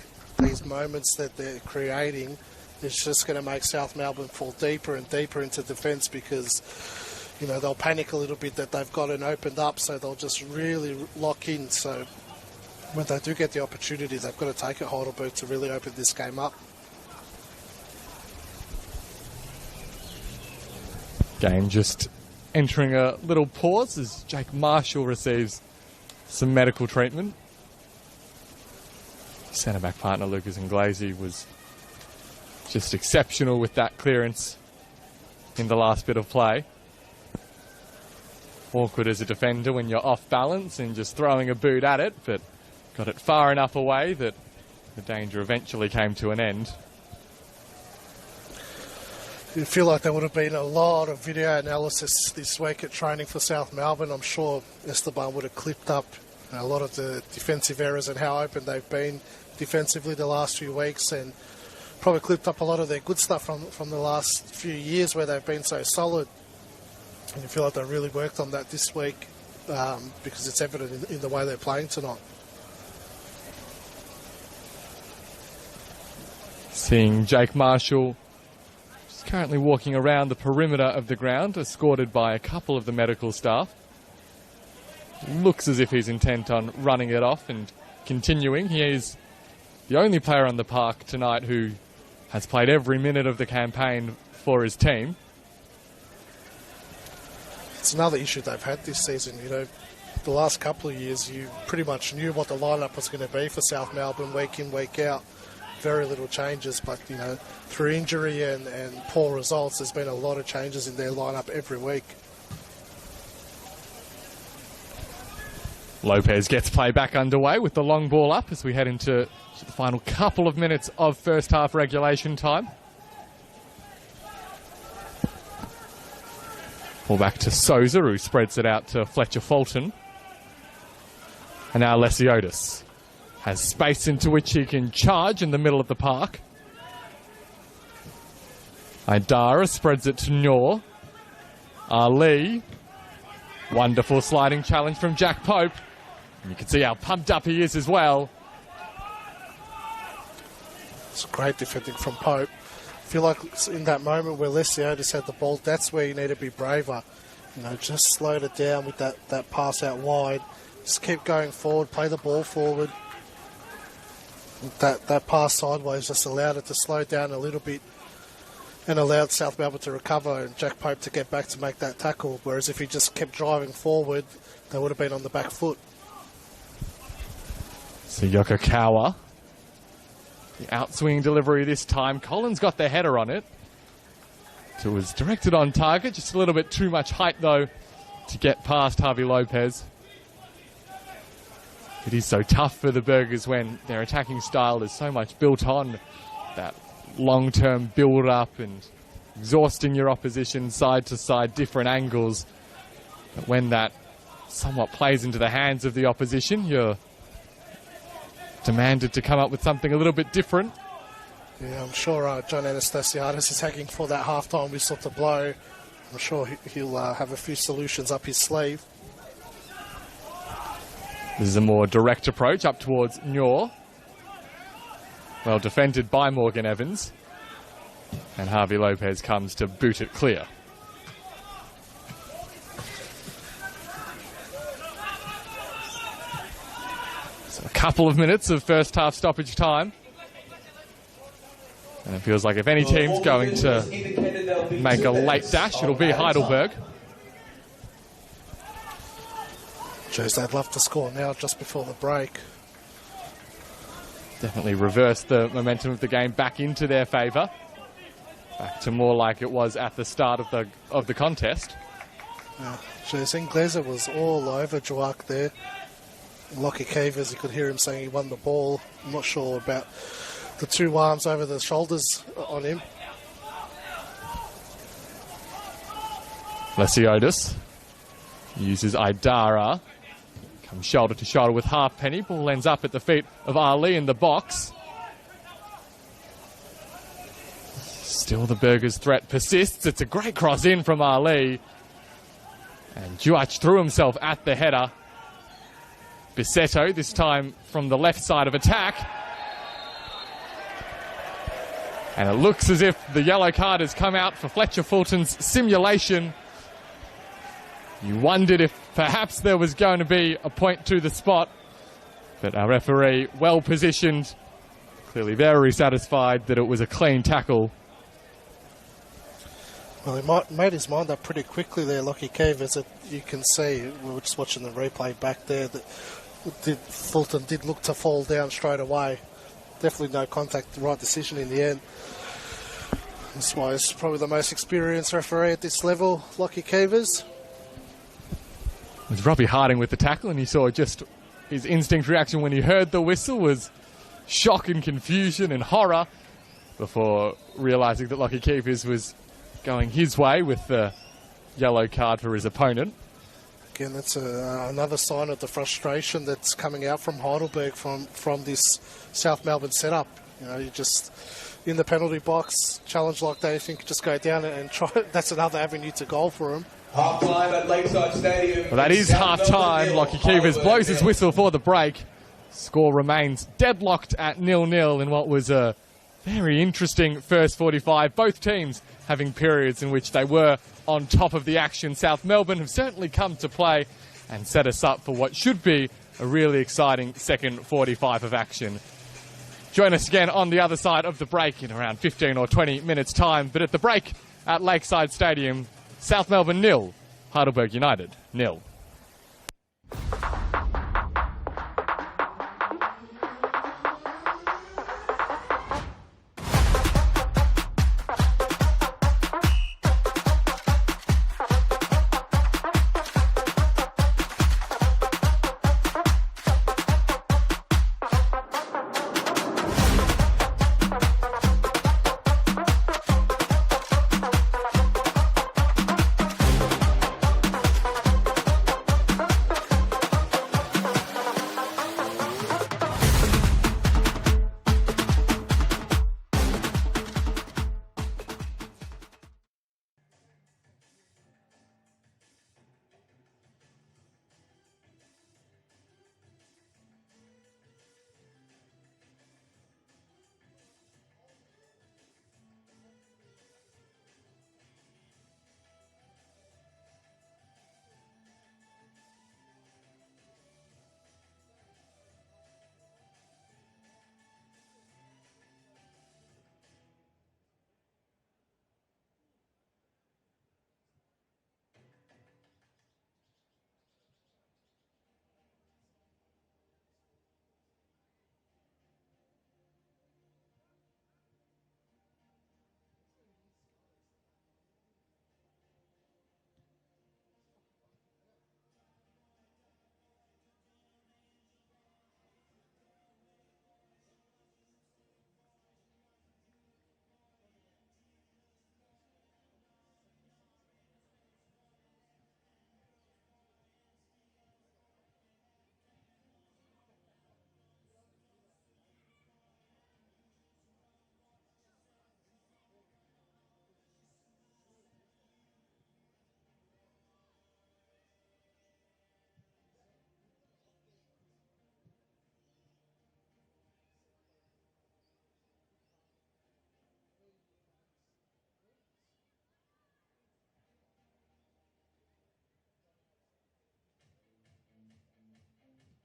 these moments that they're creating, it's just going to make South Melbourne fall deeper and deeper into defence because, you know, they'll panic a little bit that they've got it opened up, so they'll just really lock in. So when they do get the opportunity, they've got to take it, Heidelberg, to really open this game up. Game just entering a little pause as Jake Marshall receives some medical treatment. Centre-back partner Lucas Inglese was just exceptional with that clearance in the last bit of play. Awkward as a defender when you're off balance and just throwing a boot at it, but got it far enough away that the danger eventually came to an end. You feel like there would have been a lot of video analysis this week at training for South Melbourne. I'm sure Esteban would have clipped up a lot of the defensive errors and how open they've been defensively the last few weeks, and probably clipped up a lot of their good stuff from the last few years where they've been so solid. And you feel like they really worked on that this week because it's evident in the way they're playing tonight. Seeing Jake Marshall just currently walking around the perimeter of the ground, escorted by a couple of the medical staff. Looks as if he's intent on running it off and continuing. He is the only player on the park tonight who has played every minute of the campaign for his team. It's another issue they've had this season. You know, the last couple of years, you pretty much knew what the lineup was going to be for South Melbourne week in, week out. Very little changes, but, you know, through injury and poor results, there's been a lot of changes in their lineup every week. Lopez gets play back underway with the long ball up as we head into the final couple of minutes of first half regulation time. Ball back to Souza, who spreads it out to Fletcher Fulton. And now Lesiotis has space into which he can charge in the middle of the park. Idara spreads it to Nor. Ali. Wonderful sliding challenge from Jack Pope. And you can see how pumped up he is as well. It's great defending from Pope. I feel like in that moment where Lesiotis had the ball, that's where you need to be braver. You know, just slowed it down with that pass out wide. Just keep going forward, play the ball forward. That pass sideways just allowed it to slow down a little bit and allowed South Melbourne to recover and Jack Pope to get back to make that tackle. Whereas if he just kept driving forward, they would have been on the back foot. So Yokokawa, the outswing delivery this time. Collins got the header on it. So it was directed on target. Just a little bit too much height, though, to get past Harvey Lopez. It is so tough for the Burgers when their attacking style is so much built on that long-term build-up and exhausting your opposition side to side, different angles. But when that somewhat plays into the hands of the opposition, you're demanded to come up with something a little bit different. Yeah, I'm sure John Anastasiadis is hacking for that half-time whistle to blow. I'm sure he'll have a few solutions up his sleeve. This is a more direct approach up towards Nyor. Well defended by Morgan Evans. And Harvey Lopez comes to boot it clear. So a couple of minutes of first half stoppage time. And it feels like if any team's going to make a late dash, it'll be Heidelberg. Jeez, they'd love to score now just before the break. Definitely reverse the momentum of the game back into their favour. Back to more like it was at the start of the contest. Jeez, Inglaser was all over Juak there. Lockie Cavers, you could hear him saying he won the ball. I'm not sure about the two arms over the shoulders on him. Lesiotis uses Idara. Comes shoulder to shoulder with Halfpenny. Ball ends up at the feet of Ali in the box. Still the Burgers' threat persists. It's a great cross in from Ali. And Juach threw himself at the header. Bisetto, this time from the left side of attack. And it looks as if the yellow card has come out for Fletcher Fulton's simulation. You wondered if perhaps there was going to be a point to the spot. But our referee, well positioned, clearly very satisfied that it was a clean tackle. Well, he made his mind up pretty quickly there, Lockie Cavers. You can see, we were just watching the replay back there, that Fulton did look to fall down straight away. Definitely no contact, the right decision in the end. That's why he's probably the most experienced referee at this level, Lockie Cavers. It was Robbie Harding with the tackle, and you saw just his instinct reaction when he heard the whistle was shock and confusion and horror before realising that Lockie Cavers was going his way with the yellow card for his opponent. Again, that's another sign of the frustration that's coming out from Heidelberg from this South Melbourne setup. You know, you just in the penalty box, challenge like that, you think just go down and try. That's another avenue to goal for him. Half-time at Lakeside Stadium. Well, that is half-time. Lockie Cavers blows his whistle for the break. Score remains deadlocked at 0-0 in what was a Very interesting first 45. Both teams having periods in which they were on top of the action. South Melbourne have certainly come to play and set us up for what should be a really exciting second 45 of action. Join us again on the other side of the break in around 15 or 20 minutes' time. But at the break at Lakeside Stadium, South Melbourne 0, Heidelberg United 0.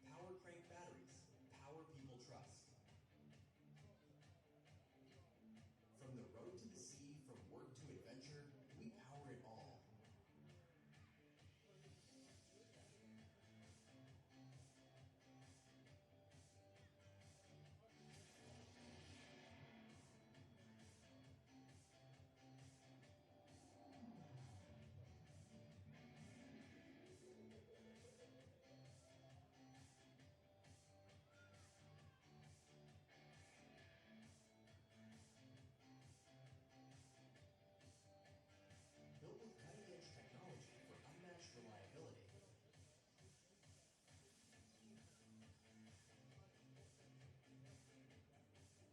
Power crank batteries, power people trust. From the road to the sea, from work to adventure, we power it all. Built with cutting-edge technology for unmatched reliability.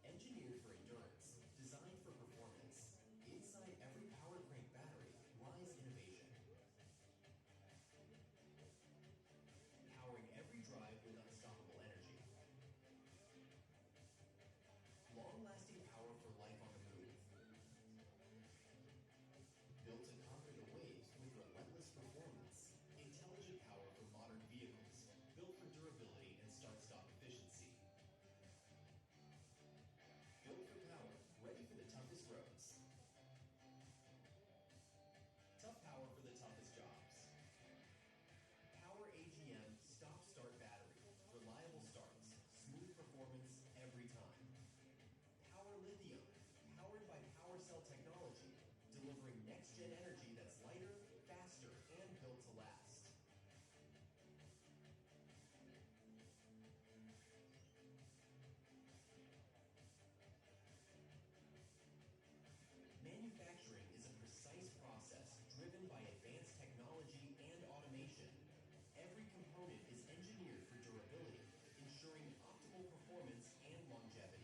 Engineered for endurance, designed for performance. Inside every power crank battery lies innovation. Powering every drive with unstoppable energy. Long-lasting power for life on the move. Built to conquer the waves with relentless performance. Intelligent power for modern vehicles. Built for durability and start-stop efficiency. Built for power, ready for the toughest roads. Tough power for the toughest jobs. Power AGM stop-start battery. Reliable starts, smooth performance every time. Power lithium, powered by power cell technology, delivering next-gen energy that's lighter, faster, and built to last. Manufacturing is a precise process driven by advanced technology and automation. Every component is engineered for durability, ensuring optimal performance and longevity.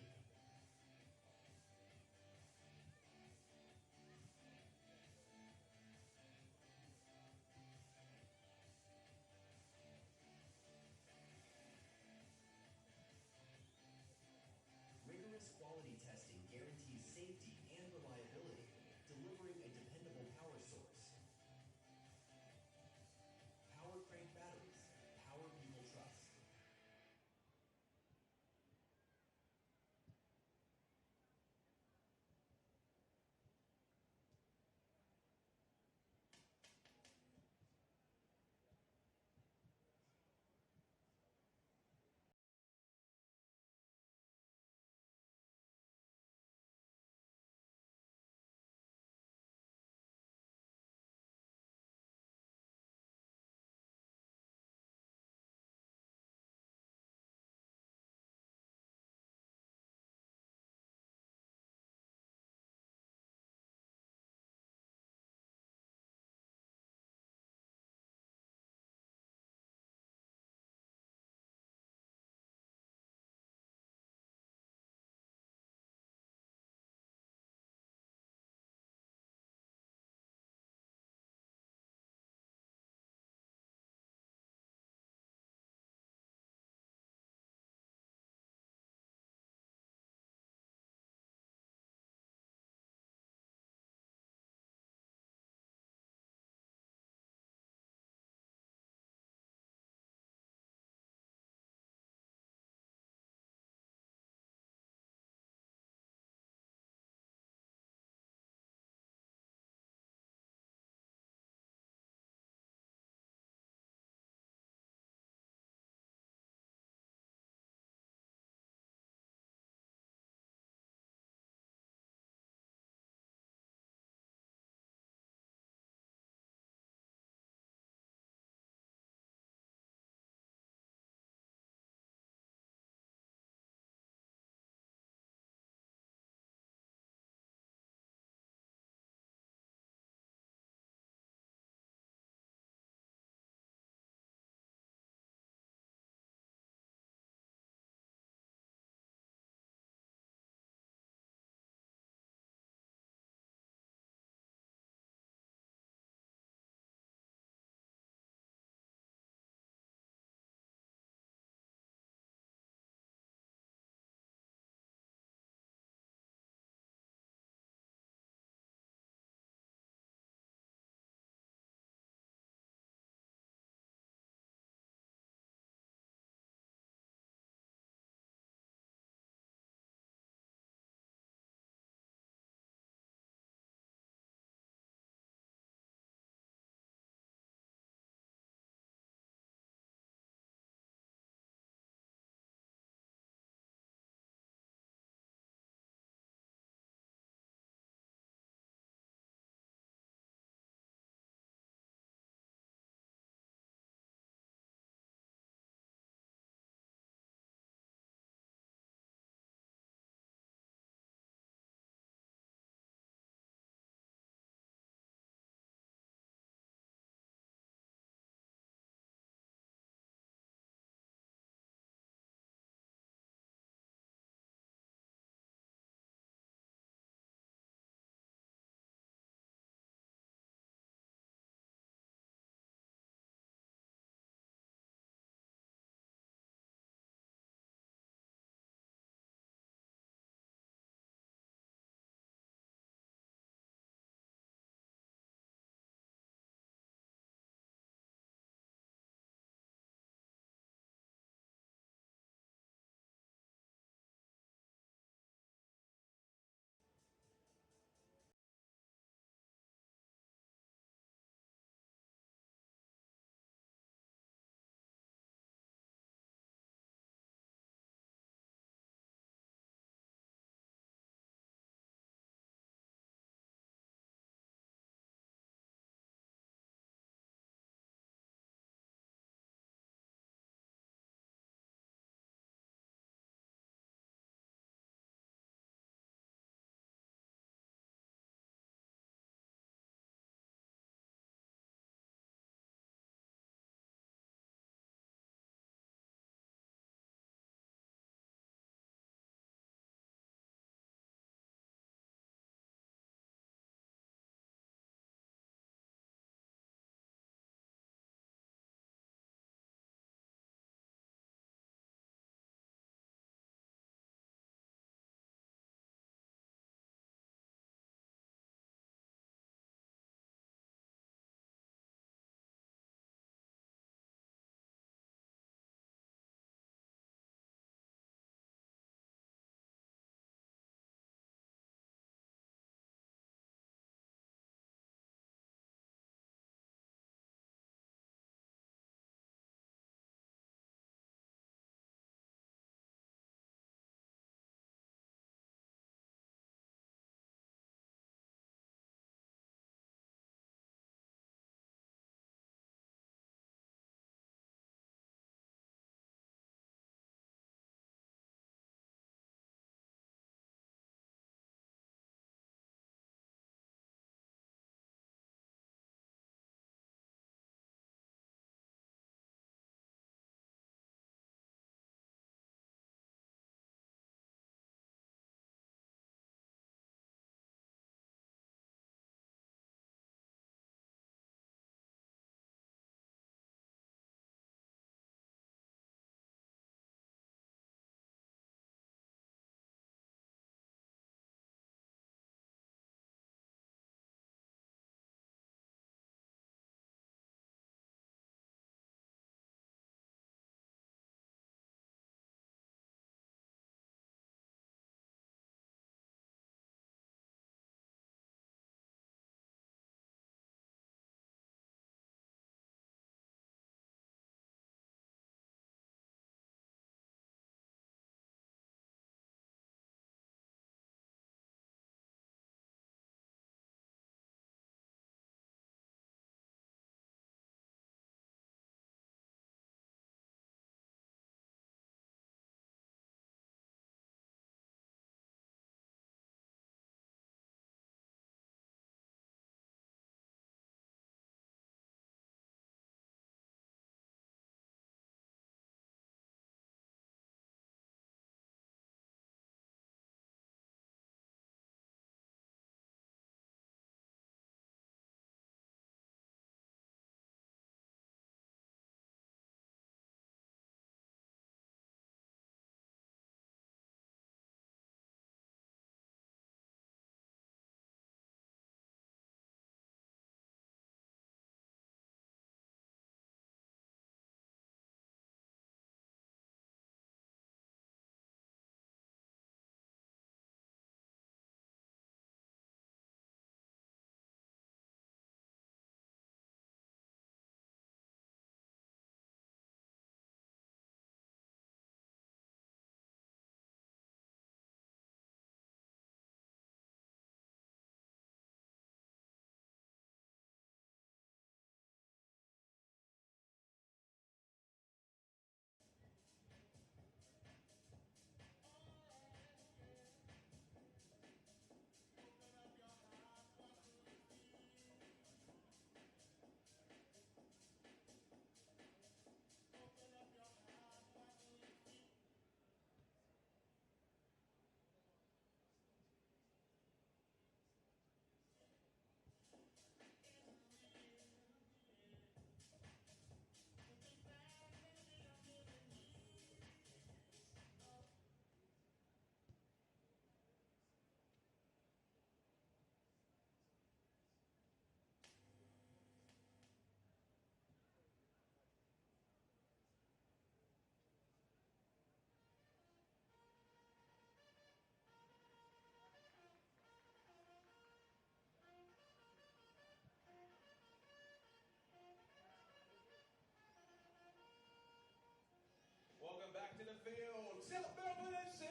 field, South Melbourne FC.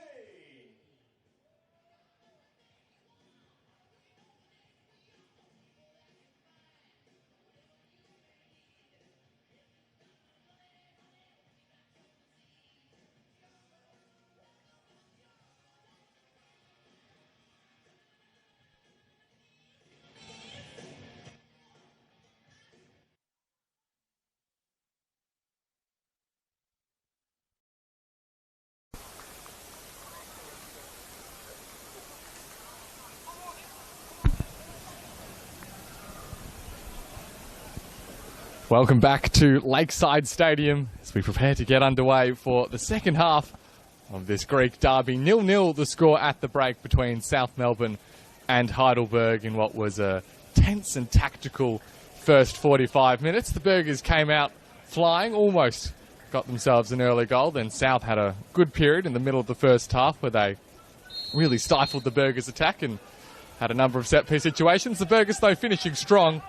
Welcome back to Lakeside Stadium as we prepare to get underway for the second half of this Greek derby. 0-0 the score at the break between South Melbourne and Heidelberg in what was a tense and tactical first 45 minutes. The Burgers came out flying, almost got themselves an early goal. Then South had a good period in the middle of the first half where they really stifled the Burgers' attack and had a number of set-piece situations. The Burgers, though, finishing strong.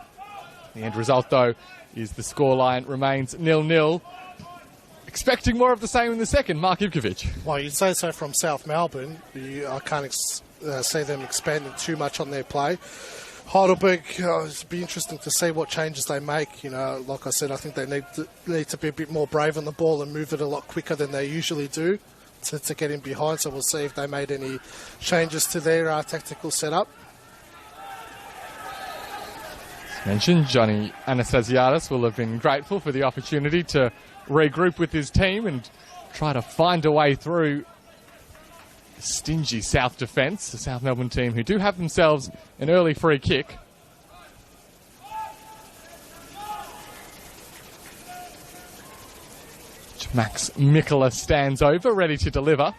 The end result, though, is the scoreline remains 0-0. Expecting more of the same in the second, Mark Ivkovic. Well, you'd say so from South Melbourne. I can't see them expanding too much on their play. Heidelberg, it'd be interesting to see what changes they make. You know, like I said, I think they need to be a bit more brave on the ball and move it a lot quicker than they usually do to get in behind. So we'll see if they made any changes to their tactical setup. Mentioned, Johnny Anastasiadis will have been grateful for the opportunity to regroup with his team and try to find a way through the stingy South defence, the South Melbourne team who do have themselves an early free kick. Max Mikkola stands over, ready to deliver.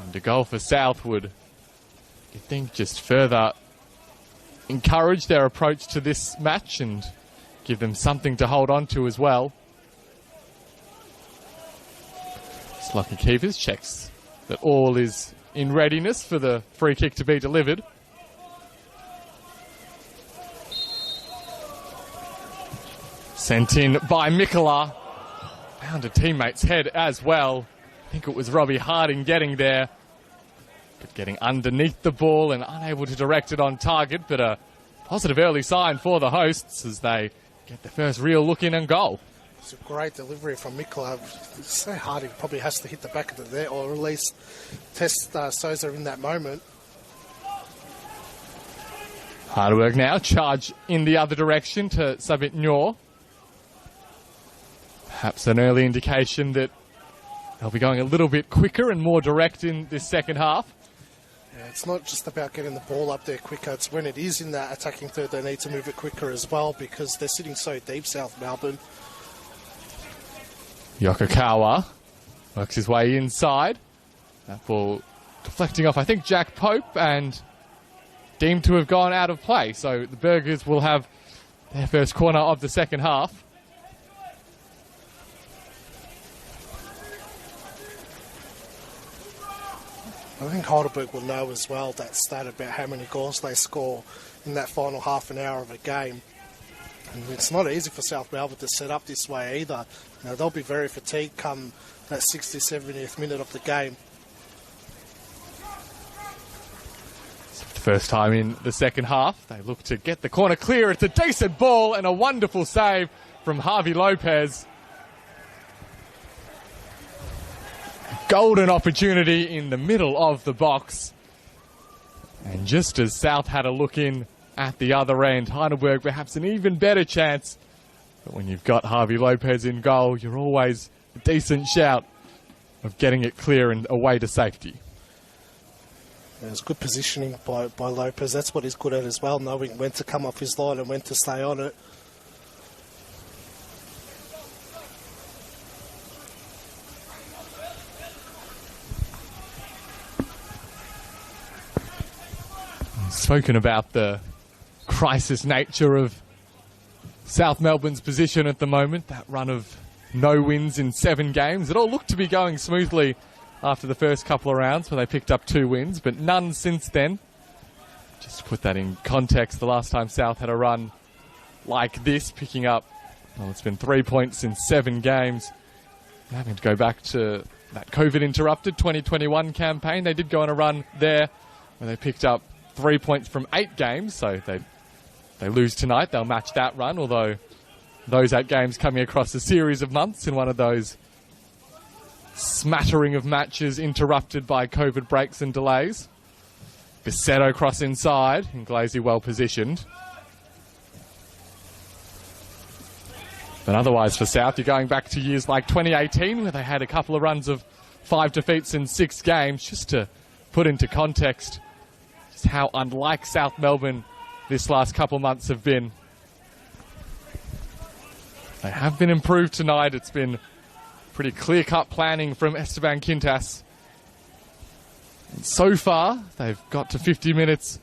And a goal for South would, you think, just further encourage their approach to this match and give them something to hold on to as well. Slocky Keepers checks that all is in readiness for the free kick to be delivered. Sent in by Mikkola. Found a teammate's head as well. I think it was Robbie Harding getting there, but getting underneath the ball and unable to direct it on target, but a positive early sign for the hosts as they get the first real look in and goal. It's a great delivery from Mikkola. So Harding probably has to hit the back of the net or at least test Souza in that moment. Heidelberg now charge in the other direction to Sabit Nyor. Perhaps an early indication that they'll be going a little bit quicker and more direct in this second half. Yeah, it's not just about getting the ball up there quicker. It's when it is in that attacking third, they need to move it quicker as well because they're sitting so deep, South Melbourne. Yokokawa works his way inside. That ball deflecting off, I think, Jack Pope and deemed to have gone out of play. So the Burgers will have their first corner of the second half. I think Heidelberg will know as well that stat about how many goals they score in that final half an hour of a game. And it's not easy for South Melbourne to set up this way either. You know, they'll be very fatigued come that 60th, 70th minute of the game. The first time in the second half, they look to get the corner clear. It's a decent ball and a wonderful save from Javi Lopez. Golden opportunity in the middle of the box. And just as South had a look in at the other end, Heidelberg perhaps an even better chance. But when you've got Javi Lopez in goal, you're always a decent shout of getting it clear and away to safety. There's good positioning by Lopez. That's what he's good at as well, knowing when to come off his line and when to stay on it. Spoken about the crisis nature of South Melbourne's position at the moment. That run of no wins in 7 games. It all looked to be going smoothly after the first couple of rounds where they picked up 2 wins, but none since then. Just to put that in context, the last time South had a run like this, picking up, well, it's been 3 points in 7 games. Having to go back to that COVID-interrupted 2021 campaign. They did go on a run there where they picked up 3 points from 8 games, so they lose tonight, they'll match that run, although those 8 games coming across a series of months in one of those smattering of matches interrupted by COVID breaks and delays. Bisetto cross inside, and Glazy well positioned. But otherwise for South, you're going back to years like 2018 where they had a couple of runs of 5 defeats in 6 games, just to put into context just how unlike South Melbourne this last couple months have been. They have been improved tonight. It's been pretty clear-cut planning from Esteban Quintas. And so far, they've got to 50 minutes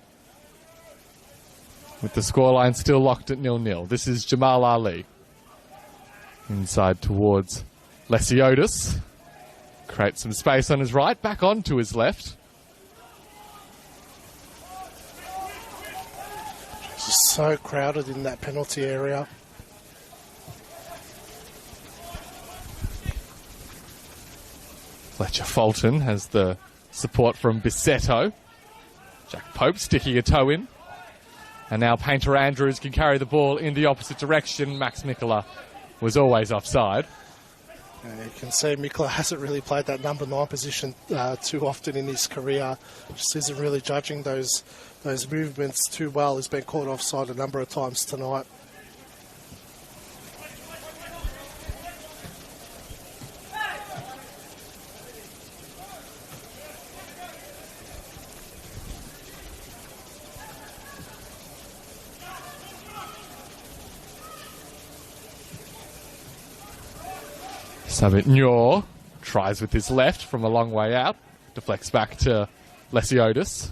with the scoreline still locked at 0-0. This is Jamal Ali. Inside towards Lesiotis. Creates some space on his right, back on to his left. Just so crowded in that penalty area. Fletcher Fulton has the support from Bisetto. Jack Pope sticking a toe in. And now Painter Andrews can carry the ball in the opposite direction. Max Mikola was always offside. You can see Mikola hasn't really played that number 9 position too often in his career. Just isn't really judging those movements too well. He's been caught offside a number of times tonight. Sabit Nyor tries with his left from a long way out. Deflects back to Lesiotis.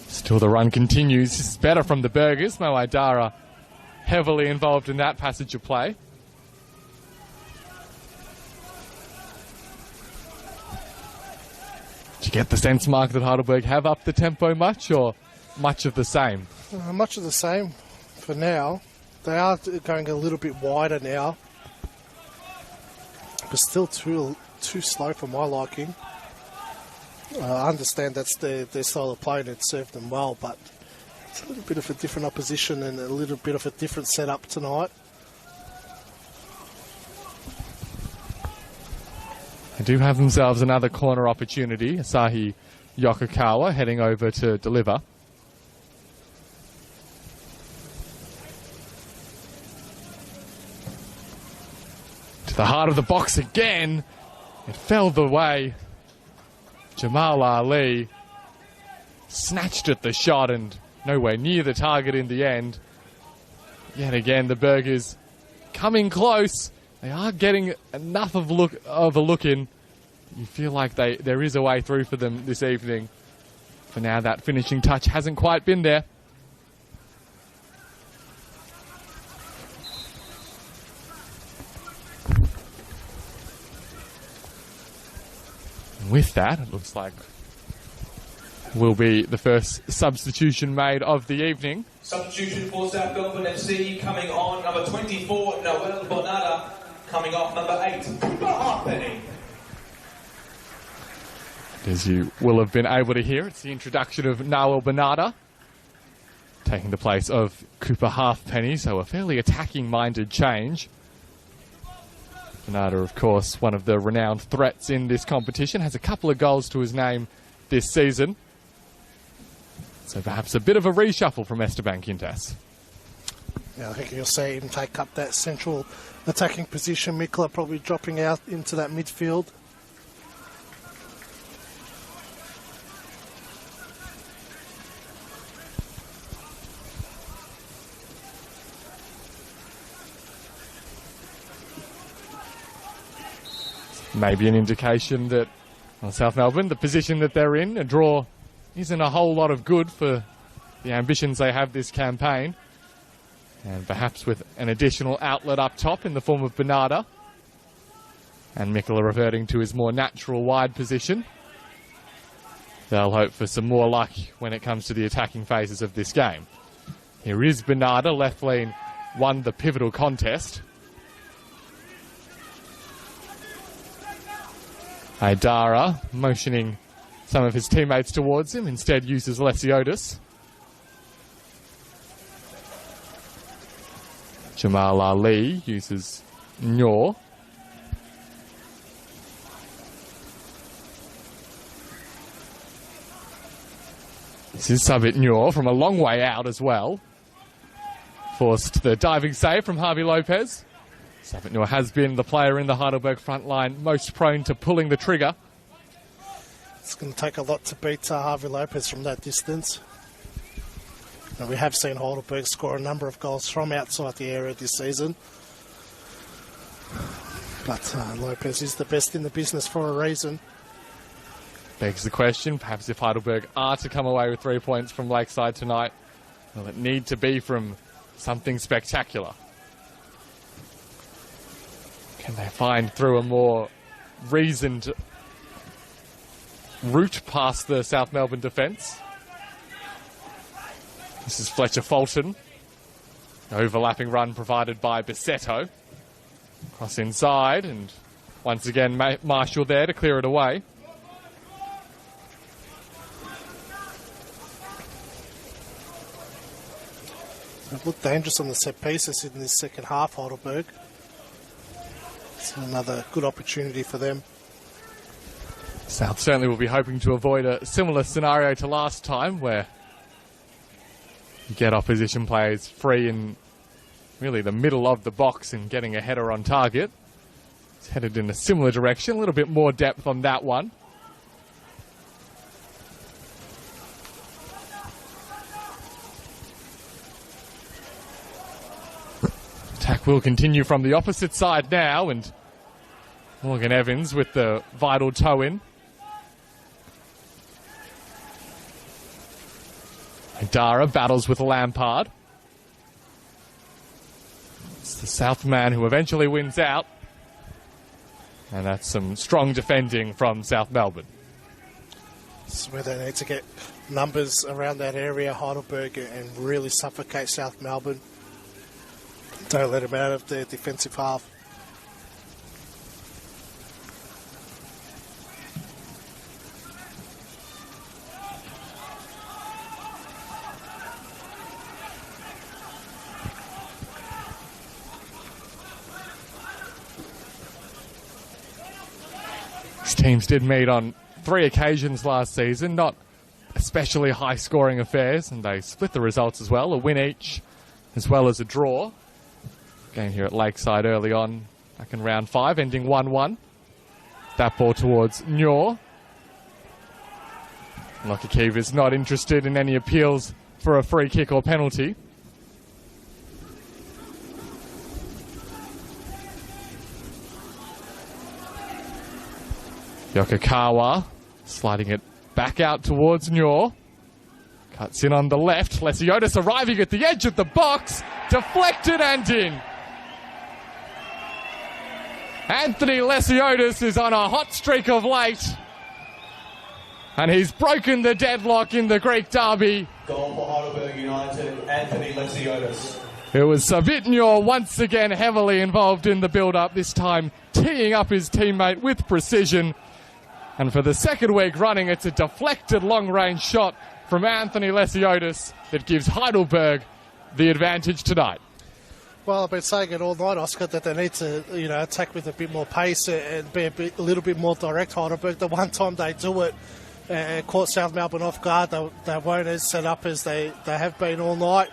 Still the run continues. This is better from the Burgers. Mo Aidara heavily involved in that passage of play. Do you get the sense, Mark, that Heidelberg have upped the tempo much, or much of the same? Much of the same for now. They are going a little bit wider now, but still too slow for my liking. I understand that's their style of play and it served them well, but it's a little bit of a different opposition and a little bit of a different setup tonight. They do have themselves another corner opportunity. Asahi Yokokawa heading over to deliver. To the heart of the box again. It fell the way. Jamal Ali snatched at the shot and nowhere near the target in the end. Yet again, the Burgers coming close. They are getting enough of a look in. You feel like there is a way through for them this evening. For now, that finishing touch hasn't quite been there. And with that, it looks like will be the first substitution made of the evening. Substitution for South Melbourne FC coming on, number 24, Noel Bonada. Coming off, number 8, Cooper Halfpenny. As you will have been able to hear, it's the introduction of Noel Bonada, taking the place of Cooper Halfpenny, so a fairly attacking-minded change. Bonada, of course, one of the renowned threats in this competition, has a couple of goals to his name this season. So perhaps a bit of a reshuffle from Esteban Quintas. Yeah, I think you'll see him take up that central attacking position. Mikola probably dropping out into that midfield. Maybe an indication that South Melbourne, the position that they're in, a draw isn't a whole lot of good for the ambitions they have this campaign. And perhaps with an additional outlet up top in the form of Bonada. And Mikola reverting to his more natural wide position. they'll hope for some more luck when it comes to the attacking phases of this game. Here is Bernarda, left lane, won the pivotal contest. Aidara motioning some of his teammates towards him, instead uses Lesiotis. Jamal Ali uses Nyor. This is Sabit Nyor from a long way out as well. Forced the diving save from Javi Lopez. Sabit Nyor has been the player in the Heidelberg front line most prone to pulling the trigger. It's going to take a lot to beat Javi Lopez from that distance. And we have seen Heidelberg score a number of goals from outside the area this season. But Lopez is the best in the business for a reason. Begs the question, perhaps if Heidelberg are to come away with 3 points from Lakeside tonight, will it need to be from something spectacular? Can they find through a more reasoned route past the South Melbourne defence? This is Fletcher Fulton. Overlapping run provided by Bissetto. Cross inside, and once again Marshall there to clear it away. They've looked dangerous on the set pieces in this second half, Heidelberg. It's another good opportunity for them. South certainly will be hoping to avoid a similar scenario to last time, where you get opposition players free in really the middle of the box and getting a header on target. It's headed in a similar direction, a little bit more depth on that one. Attack will continue from the opposite side now, and Morgan Evans with the vital toe in. Dara battles with Lampard. It's the South man who eventually wins out. And that's some strong defending from South Melbourne. This is where they need to get numbers around that area, Heidelberg, and really suffocate South Melbourne. Don't let them out of their defensive half. These teams did meet on 3 occasions last season, not especially high-scoring affairs, and they split the results as well, a win each as well as a draw. Game here at Lakeside early on, back in round 5, ending 1-1. That ball towards Nyor. Lockie Keeve is not interested in any appeals for a free kick or penalty. Yokokawa sliding it back out towards Nyor. Cuts in on the left. Lesiotis arriving at the edge of the box. Deflected and in. Anthony Lesiotis is on a hot streak of late. And he's broken the deadlock in the Greek derby. Goal for Heidelberg United, Anthony Lesiotis. It was Sabit Nyor once again heavily involved in the build-up, this time teeing up his teammate with precision. And for the second week running, it's a deflected long-range shot from Anthony Lesiotis that gives Heidelberg the advantage tonight. Well, I've been saying it all night, Oscar, that they need to, attack with a bit more pace and be a little bit more direct. Heidelberg, the one time they do it, caught South Melbourne off guard. They weren't as set up as they have been all night.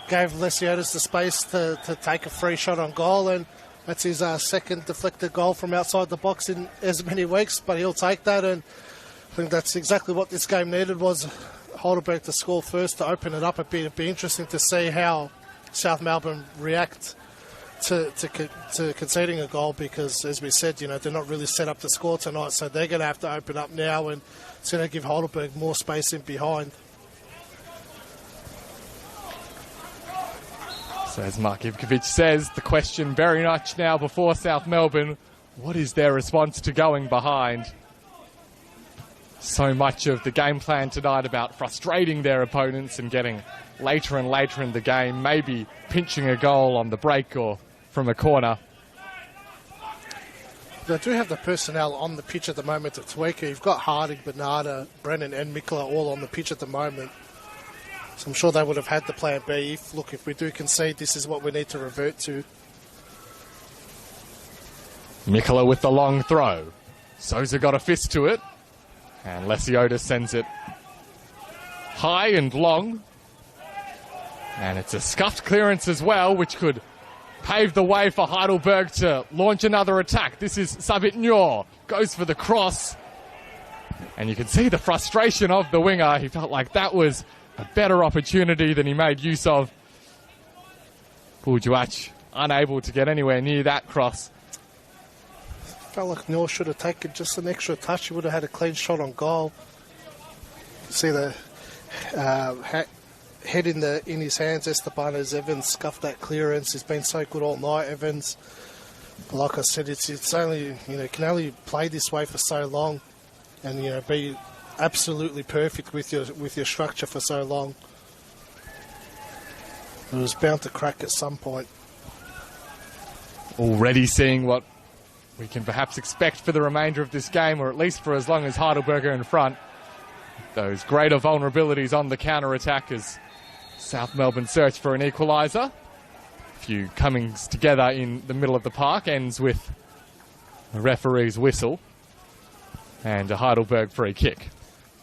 Gave Lesiotis the space to take a free shot on goal, and that's his second deflected goal from outside the box in as many weeks, but he'll take that, and I think that's exactly what this game needed, was Heidelberg to score first to open it up a bit. It'd be interesting to see how South Melbourne react to conceding a goal, because, as we said, they're not really set up to score tonight, so they're going to have to open up now, and it's going to give Heidelberg more space in behind. So as Mark Ivkovic says, the question very much now before South Melbourne, what is their response to going behind? so much of the game plan tonight about frustrating their opponents and getting later and later in the game, maybe pinching a goal on the break or from a corner. They do have the personnel on the pitch at the moment at Tueka. You've got Harding, Bernarda, Brennan and Mikla all on the pitch at the moment. So I'm sure they would have had the plan B if we do concede, this is what we need to revert to. Mikla with the long throw. Souza got a fist to it. And Lesiotis sends it high and long. And it's a scuffed clearance as well, which could pave the way for Heidelberg to launch another attack. This is Sabitnyor. Goes for the cross. And you can see the frustration of the winger. He felt like that was a better opportunity than he made use of. Buljuach unable to get anywhere near that cross. Felt like Nor should have taken just an extra touch. He would have had a clean shot on goal. See the head in his hands. Estebanes Evans scuffed that clearance. He's been so good all night, Evans. But like I said, it's only, can only play this way for so long, and be absolutely perfect with your structure for so long. It was bound to crack at some point. Already seeing what we can perhaps expect for the remainder of this game, or at least for as long as Heidelberg are in front. Those greater vulnerabilities on the counter-attack as South Melbourne search for an equaliser. A few comings together in the middle of the park, ends with the referee's whistle and a Heidelberg free kick.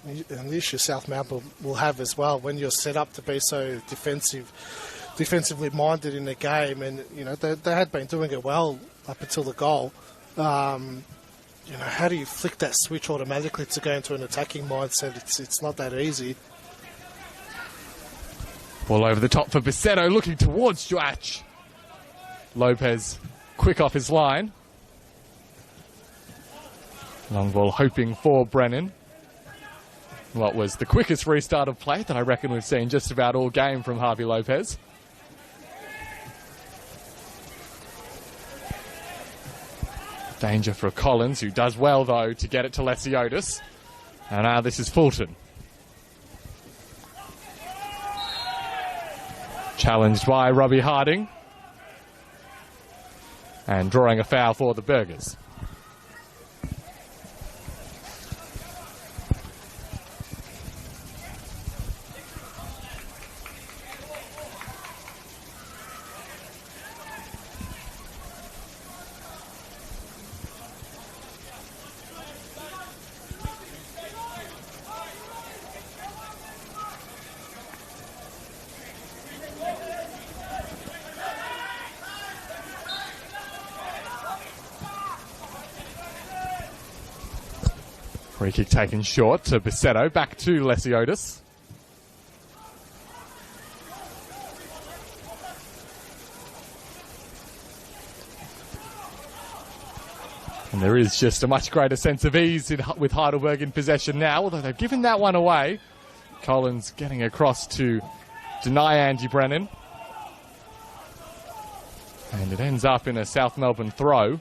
And the issue South Melbourne will have as well, when you're set up to be so defensively minded in the game, and they had been doing it well up until the goal. How do you flick that switch automatically to go into an attacking mindset? It's not that easy. Ball over the top for Bisetto, looking towards Joach. Lopez quick off his line. Long ball hoping for Brennan. What was the quickest restart of play that I reckon we've seen just about all game from Harvey Lopez. Danger for Collins, who does well, though, to get it to Lesiotis. And now this is Fulton. Challenged by Robbie Harding. And drawing a foul for the Burgers. Free kick taken short to Bisetto, back to Lesiotis. And there is just a much greater sense of ease with Heidelberg in possession now, although they've given that one away. Collins getting across to deny Andy Brennan. And it ends up in a South Melbourne throw.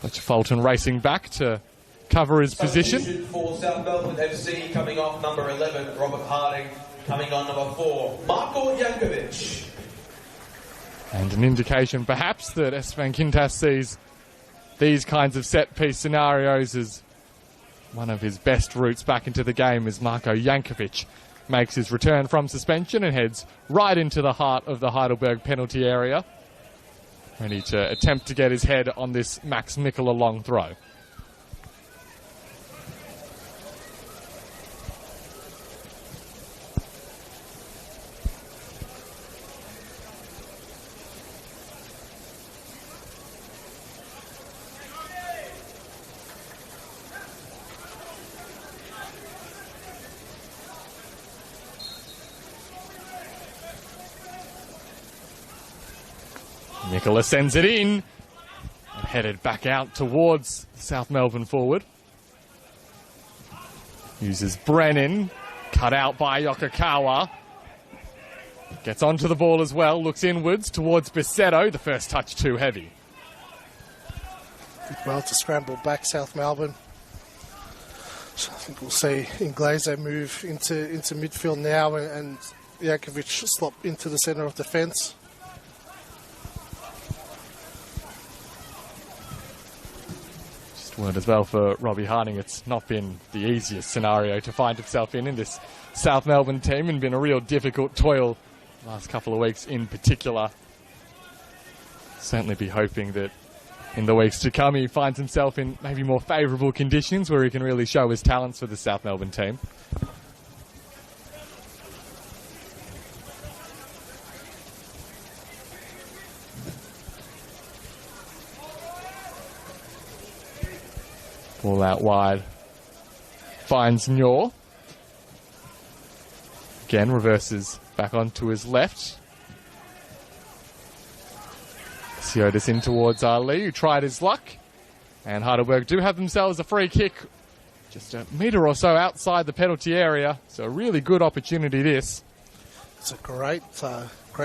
Fletcher Fulton racing back to cover his position. For South Melbourne FC, coming off number 11, Robert Harding. Coming on number 4, Marko Jankovic. And an indication perhaps that Esteban Quintas sees these kinds of set-piece scenarios as one of his best routes back into the game, as Marko Jankovic makes his return from suspension and heads right into the heart of the Heidelberg penalty area, ready to attempt to get his head on this Max Mikla long throw. Nicola sends it in and headed back out towards South Melbourne forward. Uses Brennan, cut out by Yokokawa. Gets onto the ball as well, looks inwards towards Bisetto. The first touch too heavy. Did well to scramble back South Melbourne. So I think we'll see Inglese move into midfield now, and Jankovic slot into the centre of defence. Just a word as well for Robbie Harding. It's not been the easiest scenario to find himself in this South Melbourne team, and been a real difficult toil the last couple of weeks in particular. Certainly be hoping that in the weeks to come he finds himself in maybe more favourable conditions where he can really show his talents for the South Melbourne team. Ball out wide. Finds Nyor. Again, reverses back onto his left. Siotis in towards Ali, who tried his luck. And Heidelberg do have themselves a free kick just a metre or so outside the penalty area. So a really good opportunity this. It's a great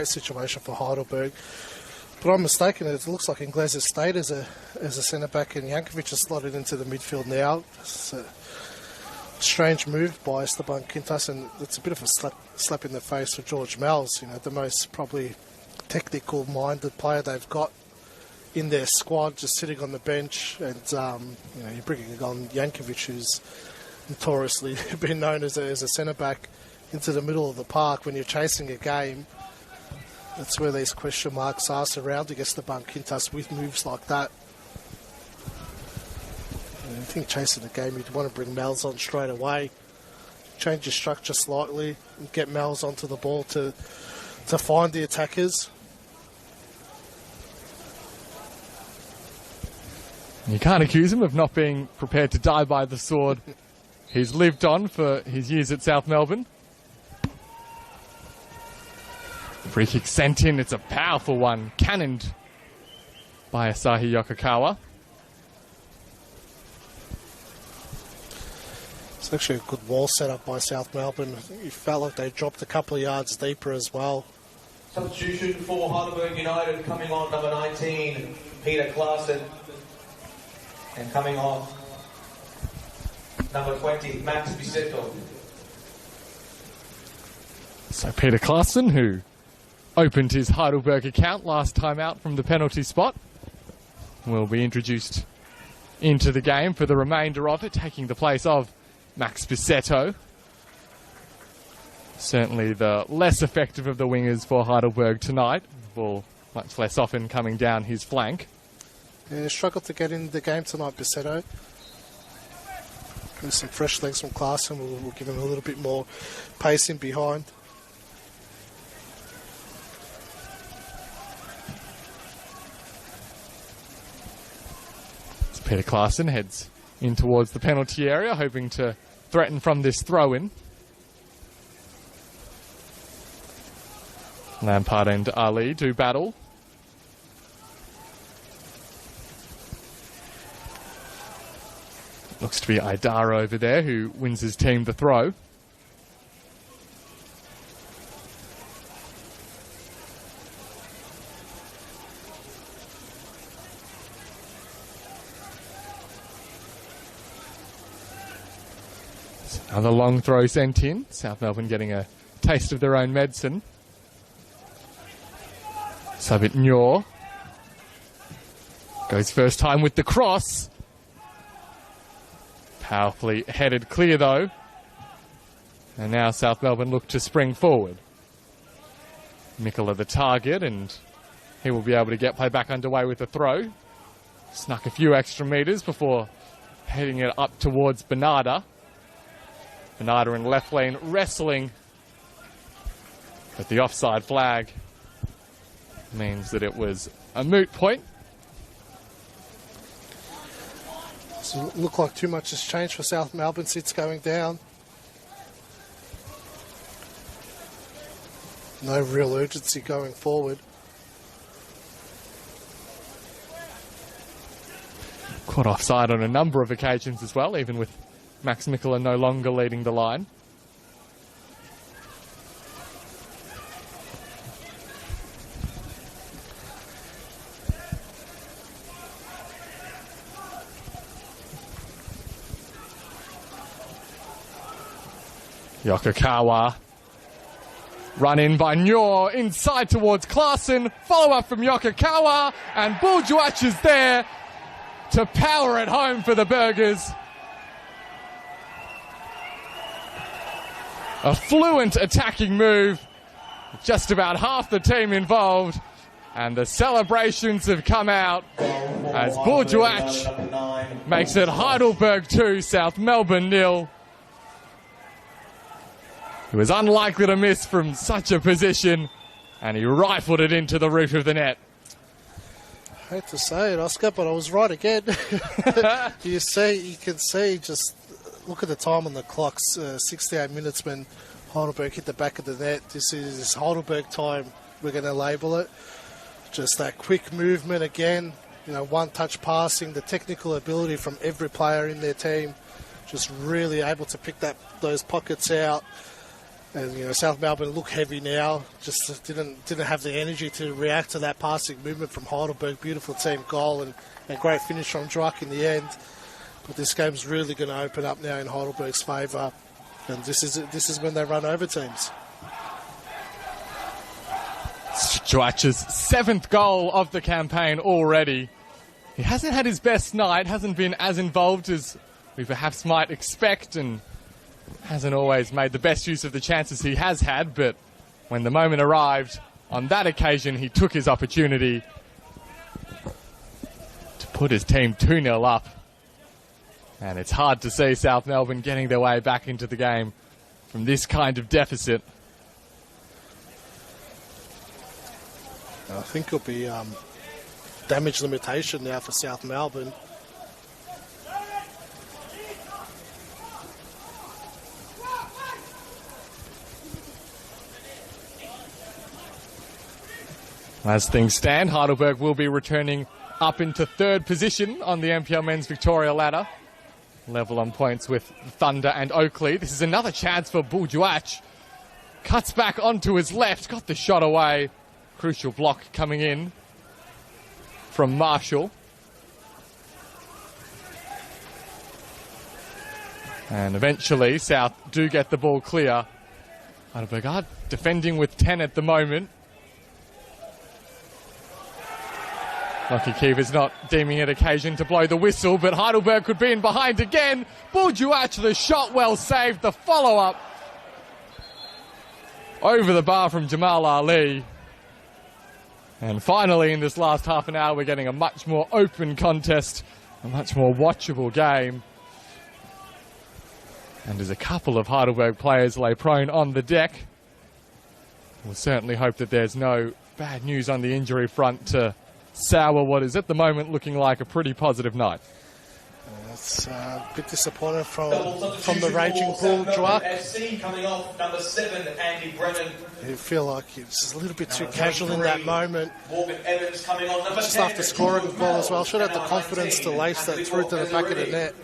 situation for Heidelberg. But I'm mistaken, it looks like Inglese has stayed as a centre-back, and Jankovic has slotted into the midfield now. It's a strange move by Esteban Quintas, and it's a bit of a slap in the face for George Mells, the most probably technical-minded player they've got in their squad, just sitting on the bench. And you're bringing on Jankovic, who's notoriously been known as a centre-back, into the middle of the park when you're chasing a game. That's where these question marks are surrounding Esteban Quintas with moves like that. I think chasing the game, you'd want to bring Mells on straight away, change your structure slightly, and get Mells onto the ball to find the attackers. You can't accuse him of not being prepared to die by the sword. He's lived on for his years at South Melbourne. Free kick sent in. It's a powerful one. Cannoned by Asahi Yokokawa. It's actually a good wall set up by South Melbourne. I think you felt like they dropped a couple of yards deeper as well. Substitution for Heidelberg United, coming on number 19, Peter Klaassen. And coming off, number 20, Max Bisetto. So Peter Klaassen, who opened his Heidelberg account last time out from the penalty spot, will be introduced into the game for the remainder of it, taking the place of Max Bisetto. Certainly the less effective of the wingers for Heidelberg tonight. Ball much less often coming down his flank. Yeah, struggled to get in the game tonight, Bisetto. With some fresh legs from Klaassen, we'll give him a little bit more pace in behind. Peter Klaassen heads in towards the penalty area, hoping to threaten from this throw-in. Lampard and Ali do battle. Looks to be Aidara over there who wins his team the throw. Another long throw sent in. South Melbourne getting a taste of their own medicine. Sabit Nyor goes first time with the cross. Powerfully headed clear though. And now South Melbourne look to spring forward. Mikola the target, and he will be able to get play back underway with a throw. Snuck a few extra metres before heading it up towards Bernarda. Bernarda in left lane wrestling, but the offside flag means that it was a moot point. Doesn't look like too much has changed for South Melbourne since going down. No real urgency going forward. Caught offside on a number of occasions as well, even with Max Mikola no longer leading the line. Yokokawa. Run in by Nyor, inside towards Klaassen. Follow up from Yokokawa, and Buljuach is there to power it home for the Burgers. A fluent attacking move. Just about half the team involved. And the celebrations have come out as Buljuach makes it Heidelberg 2, South Melbourne 0. He was unlikely to miss from such a position, and he rifled it into the roof of the net. I hate to say it, Oscar, but I was right again. You can see, just look at the time on the clock, 68 minutes when Heidelberg hit the back of the net. This is Heidelberg time, we're going to label it. Just that quick movement again, one-touch passing, the technical ability from every player in their team, just really able to pick those pockets out. And South Melbourne look heavy now, just didn't have the energy to react to that passing movement from Heidelberg. Beautiful team goal and great finish from Druck in the end. But this game's really going to open up now in Heidelberg's favour, and this is when they run over teams. Joach's 7th goal of the campaign already. He hasn't had his best night, hasn't been as involved as we perhaps might expect, and hasn't always made the best use of the chances he has had, but when the moment arrived, on that occasion he took his opportunity to put his team 2-0 up. And it's hard to see South Melbourne getting their way back into the game from this kind of deficit. I think it'll be damage limitation now for South Melbourne. As things stand, Heidelberg will be returning up into 3rd position on the NPL Men's Victoria ladder. Level on points with Thunder and Oakley. This is another chance for Buljuach. Cuts back onto his left, got the shot away. Crucial block coming in from Marshall. And eventually South do get the ball clear. Heidelberg are defending with 10 at the moment. Lucky Keever's not deeming it occasion to blow the whistle, but Heidelberg could be in behind again. Buljuach, the shot well saved, the follow-up over the bar from Jamal Ali. And finally, in this last half an hour, we're getting a much more open contest, a much more watchable game. And as a couple of Heidelberg players lay prone on the deck, we'll certainly hope that there's no bad news on the injury front to sour what is at the moment looking like a pretty positive night. It's a bit disappointing from the Raging Bull, Druck. FC coming off number 7, Andy Brennan. You feel like he was a little bit too casual in that moment. Morgan Evans coming on number 10. Just after scoring the ball as well. Should have the confidence to lace that through to the back of the net.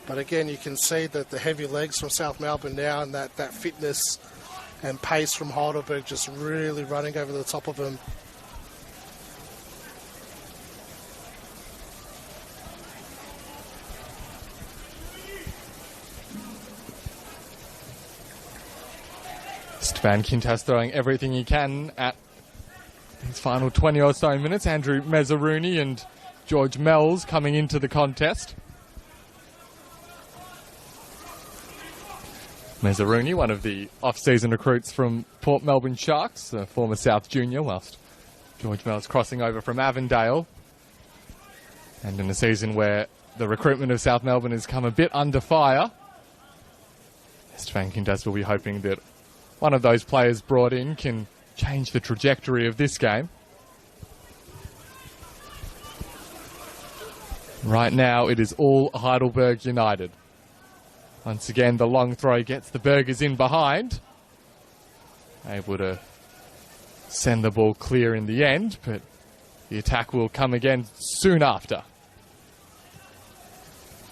But again, you can see that the heavy legs from South Melbourne now and that fitness and pace from Heidelberg just really running over the top of them. Van Kintas throwing everything he can at these final 20 or so minutes. Andrew Mezzaruni and George Mells coming into the contest. Mezzaruni, one of the off-season recruits from Port Melbourne Sharks, a former South junior, whilst George Mells crossing over from Avondale. And in a season where the recruitment of South Melbourne has come a bit under fire, Van Kintas will be hoping that one of those players brought in can change the trajectory of this game. Right now, it is all Heidelberg United. Once again, the long throw gets the Burgers in behind. Able to send the ball clear in the end, but the attack will come again soon after.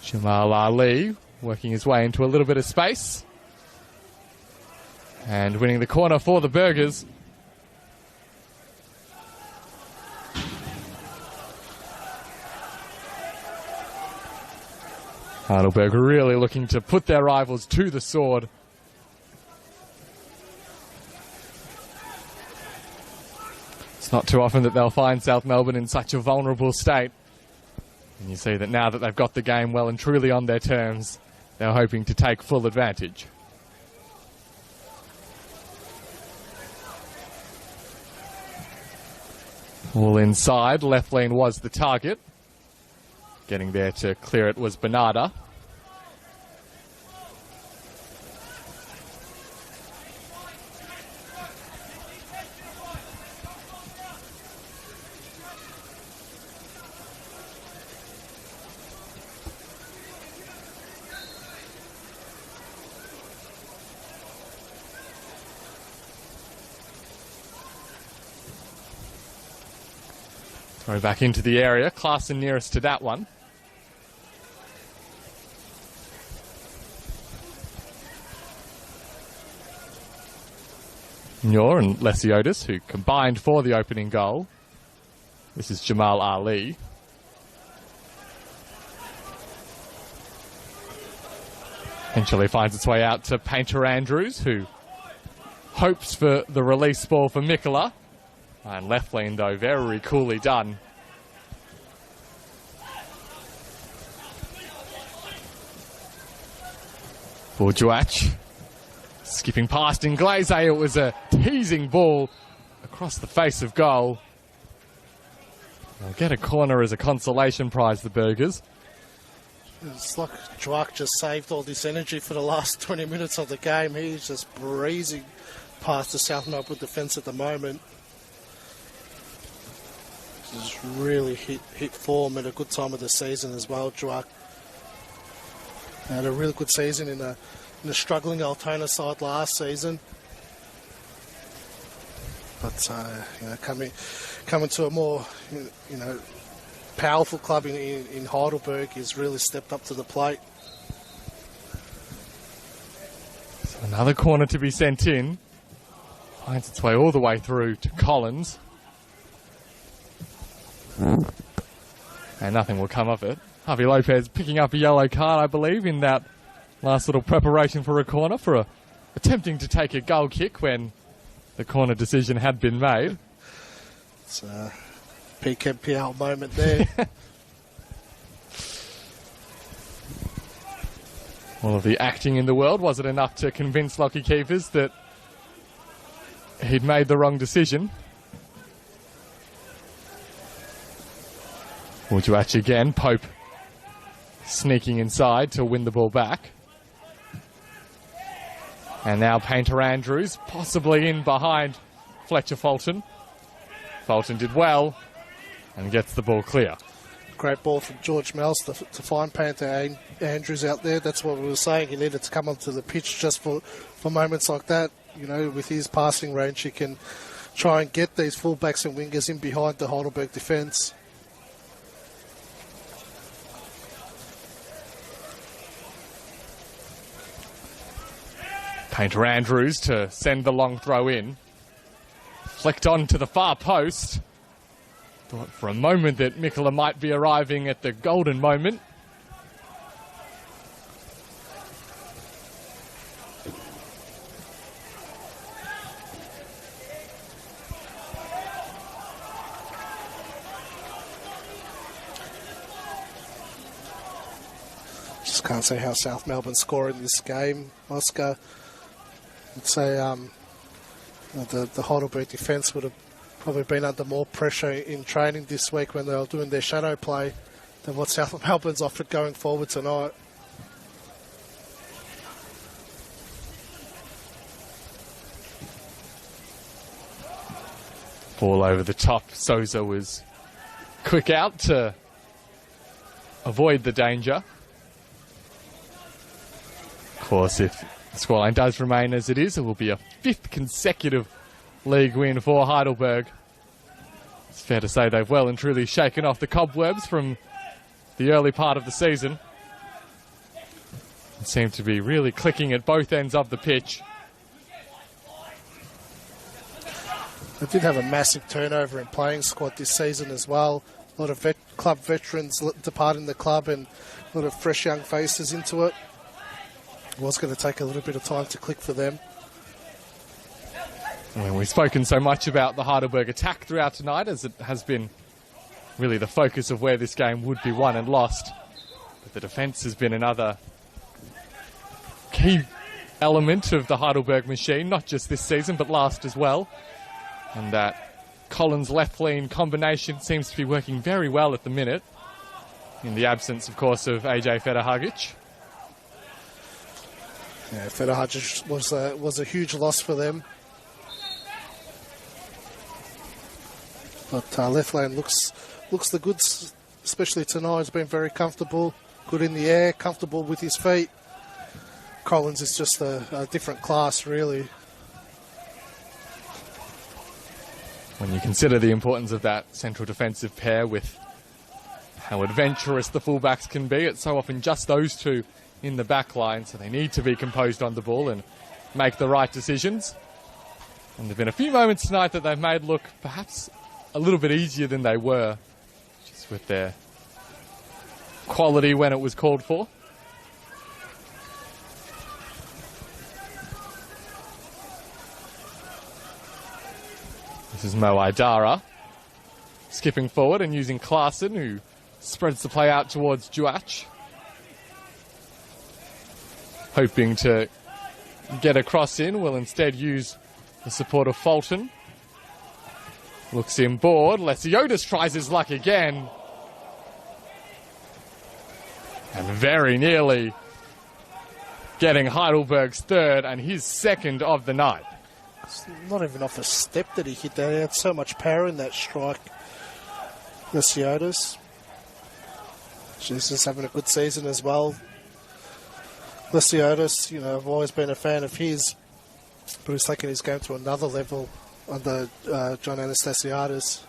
Jamal Ali working his way into a little bit of space. And winning the corner for the Burgers. Heidelberg really looking to put their rivals to the sword. It's not too often that they'll find South Melbourne in such a vulnerable state. And you see that now that they've got the game well and truly on their terms, they're hoping to take full advantage. All inside, left lane was the target. Getting there to clear it was Bernarda. Throw back into the area. Klaassen nearest to that one. Muir and Lesiotis, who combined for the opening goal. This is Jamal Ali. Eventually finds its way out to Painter Andrews, who hopes for the release ball for Mikola. And left lane, though, very coolly done. Bourgeois skipping past Inglese. It was a teasing ball across the face of goal. They'll get a corner as a consolation prize, the Burgers. It's like Dwack just saved all this energy for the last 20 minutes of the game. He's just breezing past the South Melbourne defence at the moment. Just really hit form at a good time of the season as well, Dwack. Had a really good season in a struggling Altona side last season. But coming to a more powerful club in Heidelberg, he's really stepped up to the plate. So another corner to be sent in. Finds its way all the way through to Collins. And nothing will come of it. Javi Lopez picking up a yellow card, I believe, in that last little preparation for a corner, for attempting to take a goal kick when the corner decision had been made. It's a PKPL moment there. All of the acting in the world, was it enough to convince Lockie Keepers that he'd made the wrong decision? Bourgeois again, Pope sneaking inside to win the ball back. And now Painter Andrews, possibly in behind Fletcher Fulton. Fulton did well and gets the ball clear. Great ball from George Mells to find Painter Andrews out there. That's what we were saying. He needed to come onto the pitch just for moments like that. You know, with his passing range, he can try and get these fullbacks and wingers in behind the Heidelberg defence. Painter Andrews to send the long throw in. Flicked on to the far post. Thought for a moment that Mikola might be arriving at the golden moment. Just can't see how South Melbourne score in this game, Oscar. I'd say the Heidelberg defence would have probably been under more pressure in training this week when they were doing their shadow play than what South Melbourne's offered going forward tonight. Ball over the top. Souza was quick out to avoid the danger. Of course, if the scoreline does remain as it is, it will be a 5th consecutive league win for Heidelberg. It's fair to say they've well and truly shaken off the cobwebs from the early part of the season. It seemed to be really clicking at both ends of the pitch. They did have a massive turnover in playing squad this season as well. A lot of club veterans departing the club and a lot of fresh young faces into it. It was going to take a little bit of time to click for them. Well, we've spoken so much about the Heidelberg attack throughout tonight, as it has been really the focus of where this game would be won and lost. But the defence has been another key element of the Heidelberg machine, not just this season, but last as well. And that Collins left-lean combination seems to be working very well at the minute, in the absence, of course, of AJ Federhagic. Yeah, Federhagic was a huge loss for them. But left lane looks the goods, especially tonight. He's been very comfortable, good in the air, comfortable with his feet. Collins is just a different class, really. When you consider the importance of that central defensive pair with how adventurous the fullbacks can be, it's so often just those two in the back line, so they need to be composed on the ball and make the right decisions. And there have been a few moments tonight that they've made look perhaps a little bit easier than they were, just with their quality when it was called for. This is Mo Idara skipping forward and using Klaassen, who spreads the play out towards Juach, hoping to get a cross in. Will instead use the support of Fulton. Looks in board. Lesiotis tries his luck again. And very nearly getting Heidelberg's third and his second of the night. It's not even off a step that he hit that. He had so much power in that strike. Lesiotis. She's just having a good season as well. Lesiotis, you know, I've always been a fan of his, but he's taking his game to another level under John Anastasiadis.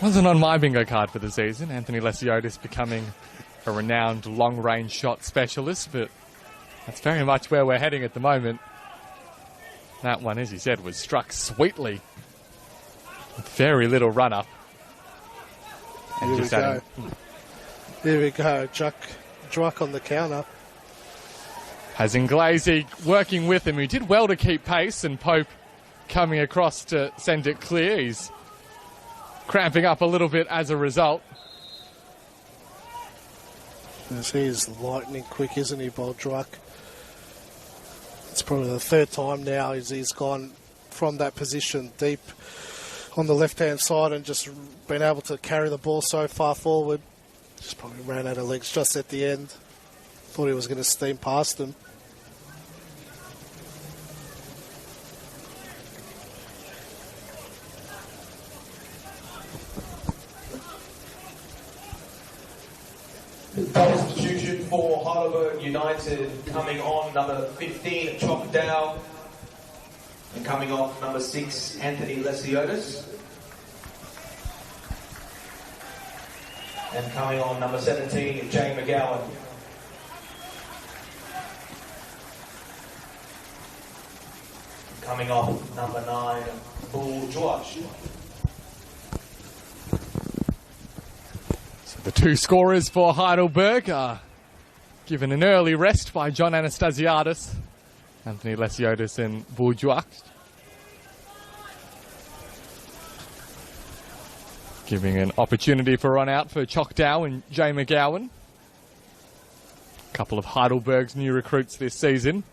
Wasn't on my bingo card for the season, Anthony Lesiotis becoming a renowned long-range shot specialist, but that's very much where we're heading at the moment. That one, as you said, was struck sweetly with very little run-up. Here we go. Here we go. Juach on the counter. Has Inglesi working with him. He did well to keep pace, and Pope coming across to send it clear. He's cramping up a little bit as a result. He's lightning quick, isn't he, Juach? It's probably the third time now he's gone from that position deep on the left-hand side and just been able to carry the ball so far forward. Just probably ran out of legs just at the end. Thought he was going to steam past him. Substitution for Heidelberg United coming on, number 15, Chock Dow. And coming off, number 6, Anthony Lesiotis. And coming on, number 17, Jay McGowan. Coming off, number 9, Bull Juach. The two scorers for Heidelberg are given an early rest by John Anastasiadis, Anthony Lesiotis and Bourgeois. Giving an opportunity for run out for Chock Dow and Jay McGowan. A couple of Heidelberg's new recruits this season.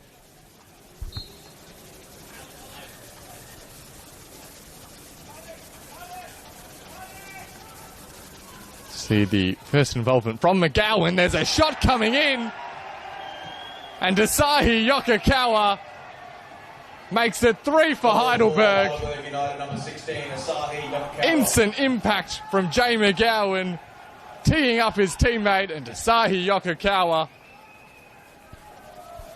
See the first involvement from McGowan. There's a shot coming in. And Asahi Yokokawa makes it 3 for Heidelberg. United, number 16, Asahi Yokokawa. Instant impact from Jay McGowan, teeing up his teammate, and Asahi Yokokawa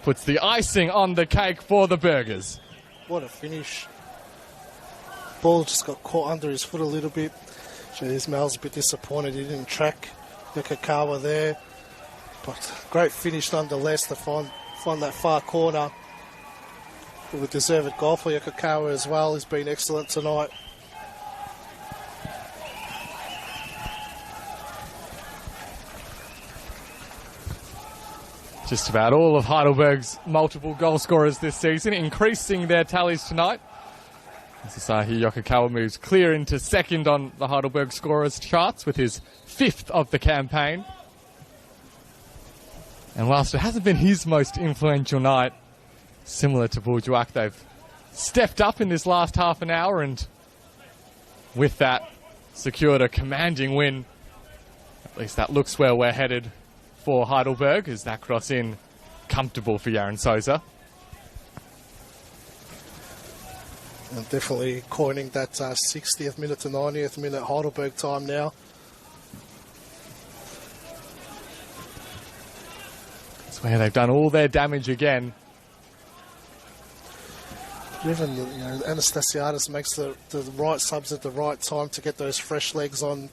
puts the icing on the cake for the Burgers. What a finish. Ball just got caught under his foot a little bit. Jeez, Mel's a bit disappointed he didn't track Yokokawa there. But great finish nonetheless to find that far corner. With deserved goal for Yokokawa as well. He's been excellent tonight. just about all of Heidelberg's multiple goal scorers this season, increasing their tallies tonight. As Asahi Yokokawa moves clear into second on the Heidelberg scorers charts with his 5th of the campaign. And whilst it hasn't been his most influential night, similar to Bourgeois, they've stepped up in this last half an hour and with that secured a commanding win. At least that looks where we're headed for Heidelberg, as that cross in comfortable for Yaron Souza. And definitely coining that 60th minute to 90th minute Heidelberg time now. It's where they've done all their damage again. Even Anastasiadis makes the right subs at the right time to get those fresh legs on.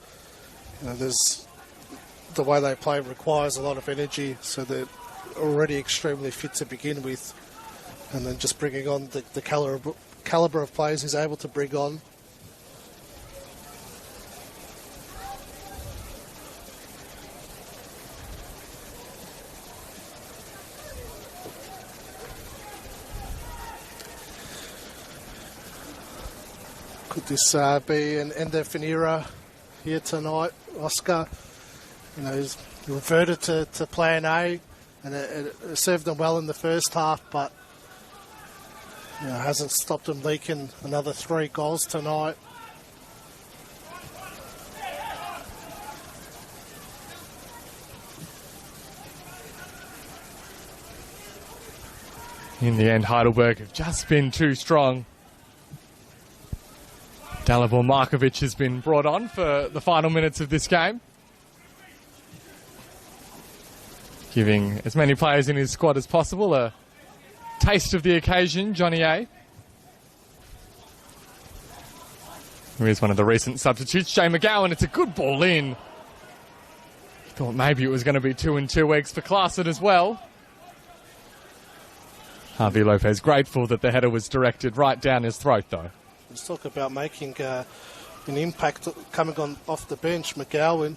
There's the way they play requires a lot of energy, so they're already extremely fit to begin with. And then just bringing on the caliber of players he's able to bring on. Could this be an end of an era here tonight, Oscar? He's reverted to plan A, and it served them well in the first half, but hasn't stopped them leaking another 3 goals tonight. In the end, Heidelberg have just been too strong. Dalibor Markovic has been brought on for the final minutes of this game, giving as many players in his squad as possible a taste of the occasion. Johnny A, who is one of the recent substitutes. Jay McGowan, it's a good ball in. Thought maybe it was going to be 2 in 2 weeks for Klaassen as well. Harvey Lopez grateful that the header was directed right down his throat, though. Let's talk about making an impact coming on off the bench. McGowan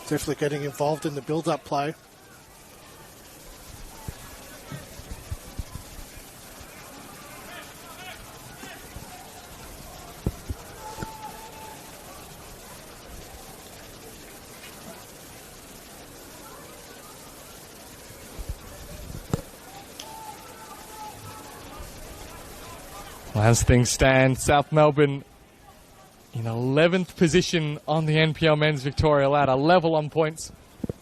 definitely getting involved in the build-up play. Well, as things stand, South Melbourne in 11th position on the NPL Men's Victoria ladder, level on points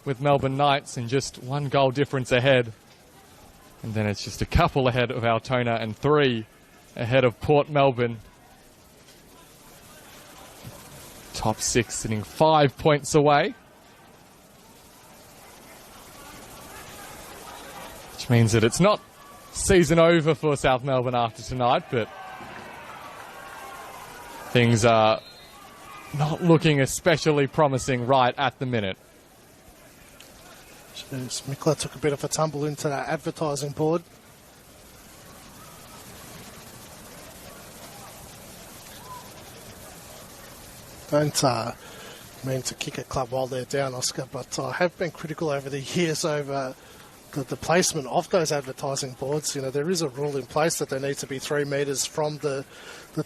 with Melbourne Knights and just 1 goal difference ahead. And then it's just a couple ahead of Altona and 3 ahead of Port Melbourne. Top 6 sitting 5 points away, which means that it's not season over for South Melbourne after tonight, but things are not looking especially promising right at the minute. Jeez, Mikla took a bit of a tumble into that advertising board. Don't mean to kick a club while they're down, Oscar, but I have been critical over the years over the placement of those advertising boards. There is a rule in place that they need to be 3 metres from the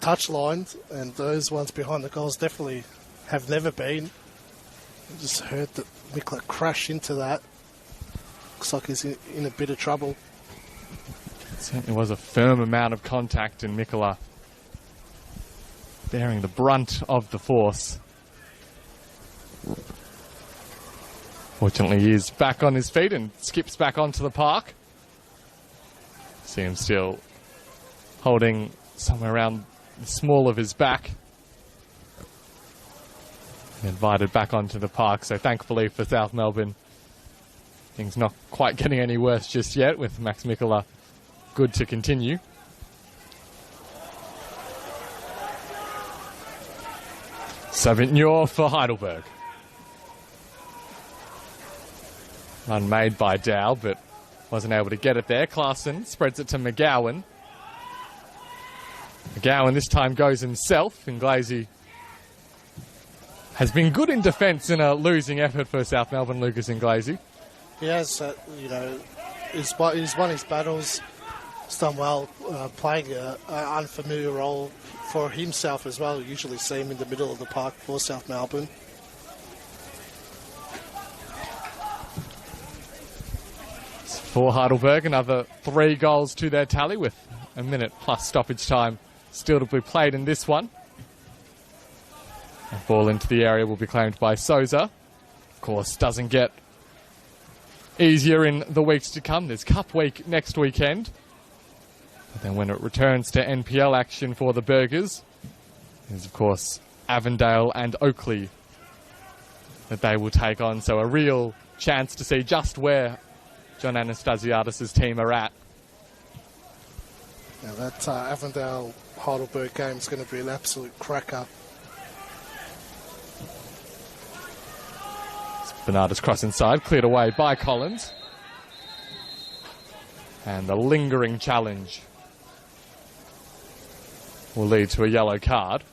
touch line, and those ones behind the goals definitely have never been. I just heard that Mikla crash into that. Looks like he's in a bit of trouble. It certainly was a firm amount of contact, and Mikla bearing the brunt of the force. Fortunately, he is back on his feet and skips back onto the park. See him still holding somewhere around the small of his back. Invited back onto the park, so thankfully for South Melbourne, things not quite getting any worse just yet, with Max Mikla good to continue. Savignon for Heidelberg. Run made by Dow, but wasn't able to get it there. Klaassen spreads it to McGowan. McGowan this time goes himself, and Glazy has been good in defence in a losing effort for South Melbourne, Lucas Inglazy. He has, he's won his battles. He's done well playing an unfamiliar role for himself as well. You usually see him in the middle of the park for South Melbourne. For Heidelberg, another 3 goals to their tally with a minute plus stoppage time still to be played in this one. A ball into the area will be claimed by Souza. Of course, doesn't get easier in the weeks to come. There's Cup week next weekend. But then when it returns to NPL action for the Burgers, there's of course Avondale and Oakley that they will take on. So a real chance to see just where John Anastasiadis' team are at. Now that Avondale-Heidelberg game is going to be an absolute cracker. Bernardo's cross inside, cleared away by Collins. And the lingering challenge will lead to a yellow card.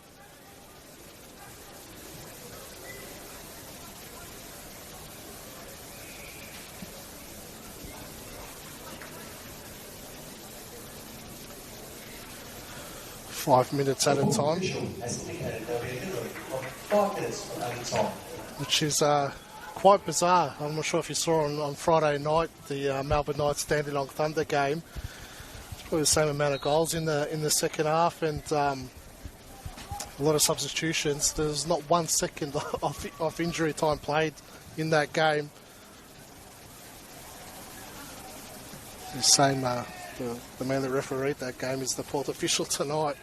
Five minutes at a time. Which is quite bizarre. I'm not sure if you saw on Friday night the Melbourne Knights Dandenong Thunder game. It's probably the same amount of goals in the second half and a lot of substitutions. There's not 1 second of injury time played in that game. The same, the man that refereed that game is the Port official tonight.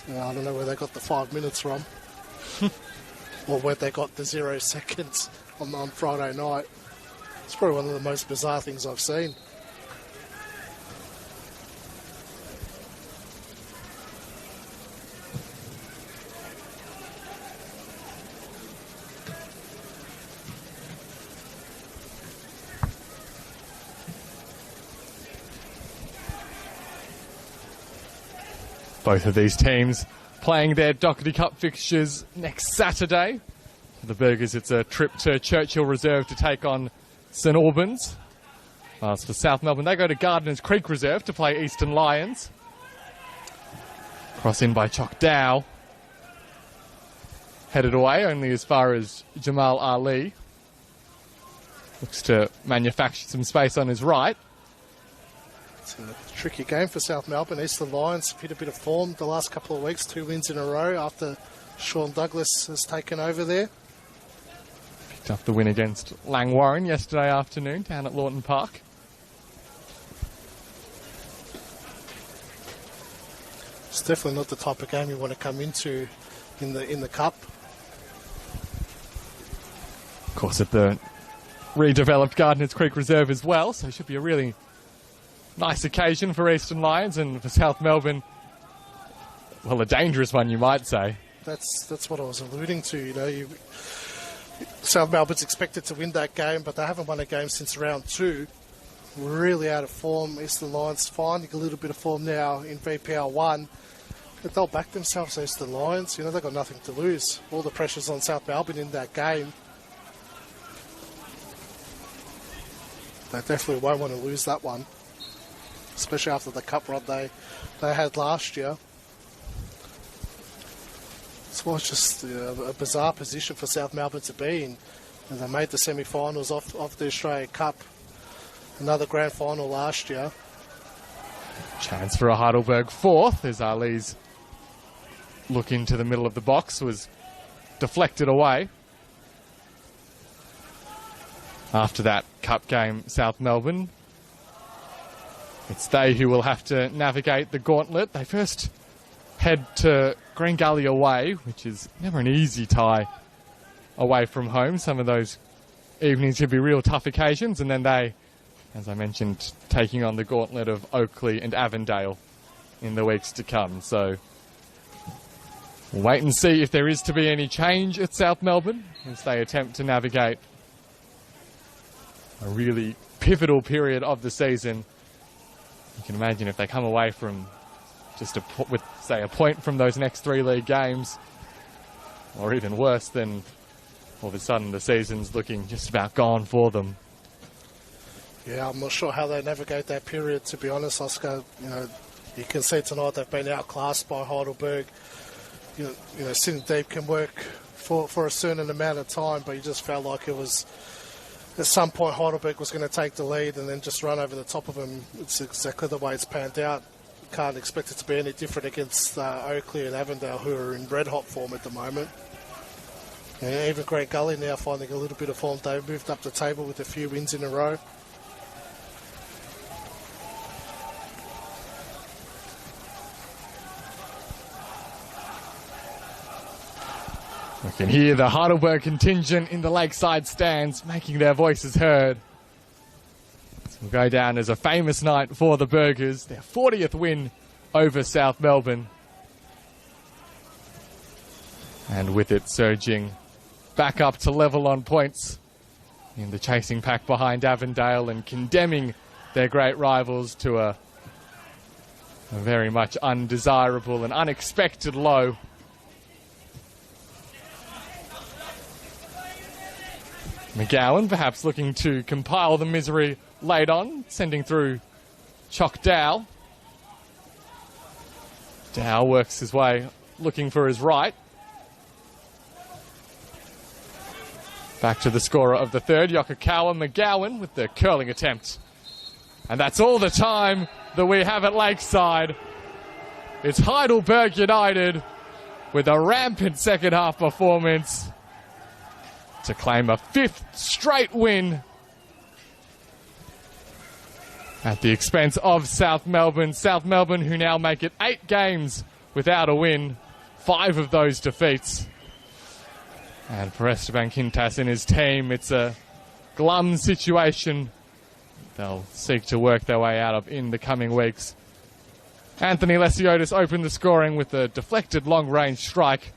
I don't know where they got the 5 minutes from. Or where they got the 0 seconds on Friday night. It's probably one of the most bizarre things I've seen. Both of these teams playing their Doherty Cup fixtures next Saturday. For the Burgers, it's a trip to Churchill Reserve to take on St Albans. As for South Melbourne, they go to Gardeners Creek Reserve to play Eastern Lions. Cross in by Chock Dow. Headed away only as far as Jamal Ali. Looks to manufacture some space on his right. It's a tricky game for South Melbourne. Eastern Lions hit a bit of form the last couple of weeks, 2 wins in a row after Sean Douglas has taken over there. Picked up the win against Langwarrin yesterday afternoon down at Lawton Park. It's definitely not the type of game you want to come into in the Cup. Of course, at the redeveloped Gardeners Creek Reserve as well, so it should be a really nice occasion for Eastern Lions and for South Melbourne. Well, a dangerous one, you might say. That's what I was alluding to. South Melbourne's expected to win that game, but they haven't won a game since round 2. Really out of form. Eastern Lions finding a little bit of form now in VPL 1. But they'll back themselves, Eastern Lions. They've got nothing to lose. All the pressure's on South Melbourne in that game. They definitely won't want to lose that one, especially after the cup run they had last year. It was just a bizarre position for South Melbourne to be in. And they made the semi-finals of the Australia Cup. Another grand final last year. Chance for a Heidelberg fourth as Ali's look into the middle of the box was deflected away. After that cup game, South Melbourne, it's they who will have to navigate the gauntlet. They first head to Green Gully away, which is never an easy tie away from home. Some of those evenings could be real tough occasions, and then they, as I mentioned, taking on the gauntlet of Oakley and Avondale in the weeks to come. So we'll wait and see if there is to be any change at South Melbourne as they attempt to navigate a really pivotal period of the season. You can imagine if they come away from just with, say, a point from those next 3 league games, or even worse, then all of a sudden the season's looking just about gone for them. Yeah, I'm not sure how they navigate that period, to be honest, Oscar. You can see tonight they've been outclassed by Heidelberg. Sitting deep can work for a certain amount of time, but you just felt like it was, at some point, Heidelberg was going to take the lead and then just run over the top of them. It's exactly the way it's panned out. Can't expect it to be any different against Oakley and Avondale, who are in red-hot form at the moment. And even Great Gully now finding a little bit of form. They've moved up the table with a few wins in a row. We can hear the Heidelberg contingent in the lakeside stands making their voices heard. This will go down as a famous night for the Burgers, their 40th win over South Melbourne. And with it surging back up to level on points in the chasing pack behind Avondale and condemning their great rivals to a very much undesirable and unexpected low. McGowan perhaps looking to compile the misery late on, sending through Chock Dow. Dow works his way, looking for his right. Back to the scorer of the third, Yokokawa. McGowan with the curling attempt. And that's all the time that we have at Lakeside. It's Heidelberg United with a rampant second half performance to claim a 5th straight win at the expense of South Melbourne. South Melbourne, who now make it 8 games without a win, 5 of those defeats. And for Esteban Quintas and his team, it's a glum situation they'll seek to work their way out of in the coming weeks. Anthony Lesiotis opened the scoring with a deflected long-range strike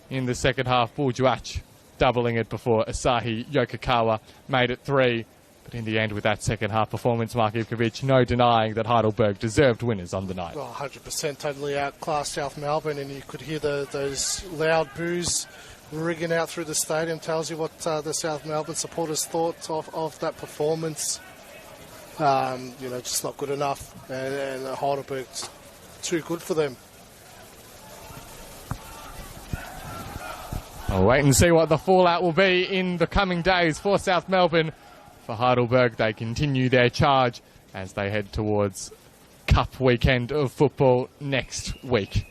in the second half. Buljuach doubling it before Asahi Yokokawa made it 3. But in the end, with that second half performance, Mark Ivkovic, no denying that Heidelberg deserved winners on the night. Well, 100% totally outclassed South Melbourne, and you could hear those loud boos rigging out through the stadium. Tells you what the South Melbourne supporters thought of that performance. Just not good enough, and Heidelberg's too good for them. We'll wait and see what the fallout will be in the coming days for South Melbourne. For Heidelberg, they continue their charge as they head towards Cup weekend of football next week.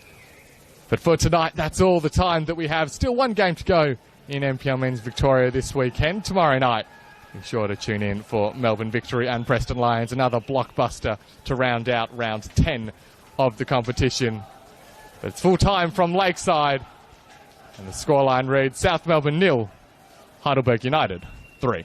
But for tonight, that's all the time that we have. Still one game to go in NPL Men's Victoria this weekend. Tomorrow night, be sure to tune in for Melbourne Victory and Preston Lions, another blockbuster to round out round 10 of the competition. But it's full time from Lakeside. And the scoreline reads South Melbourne 0, Heidelberg United 3.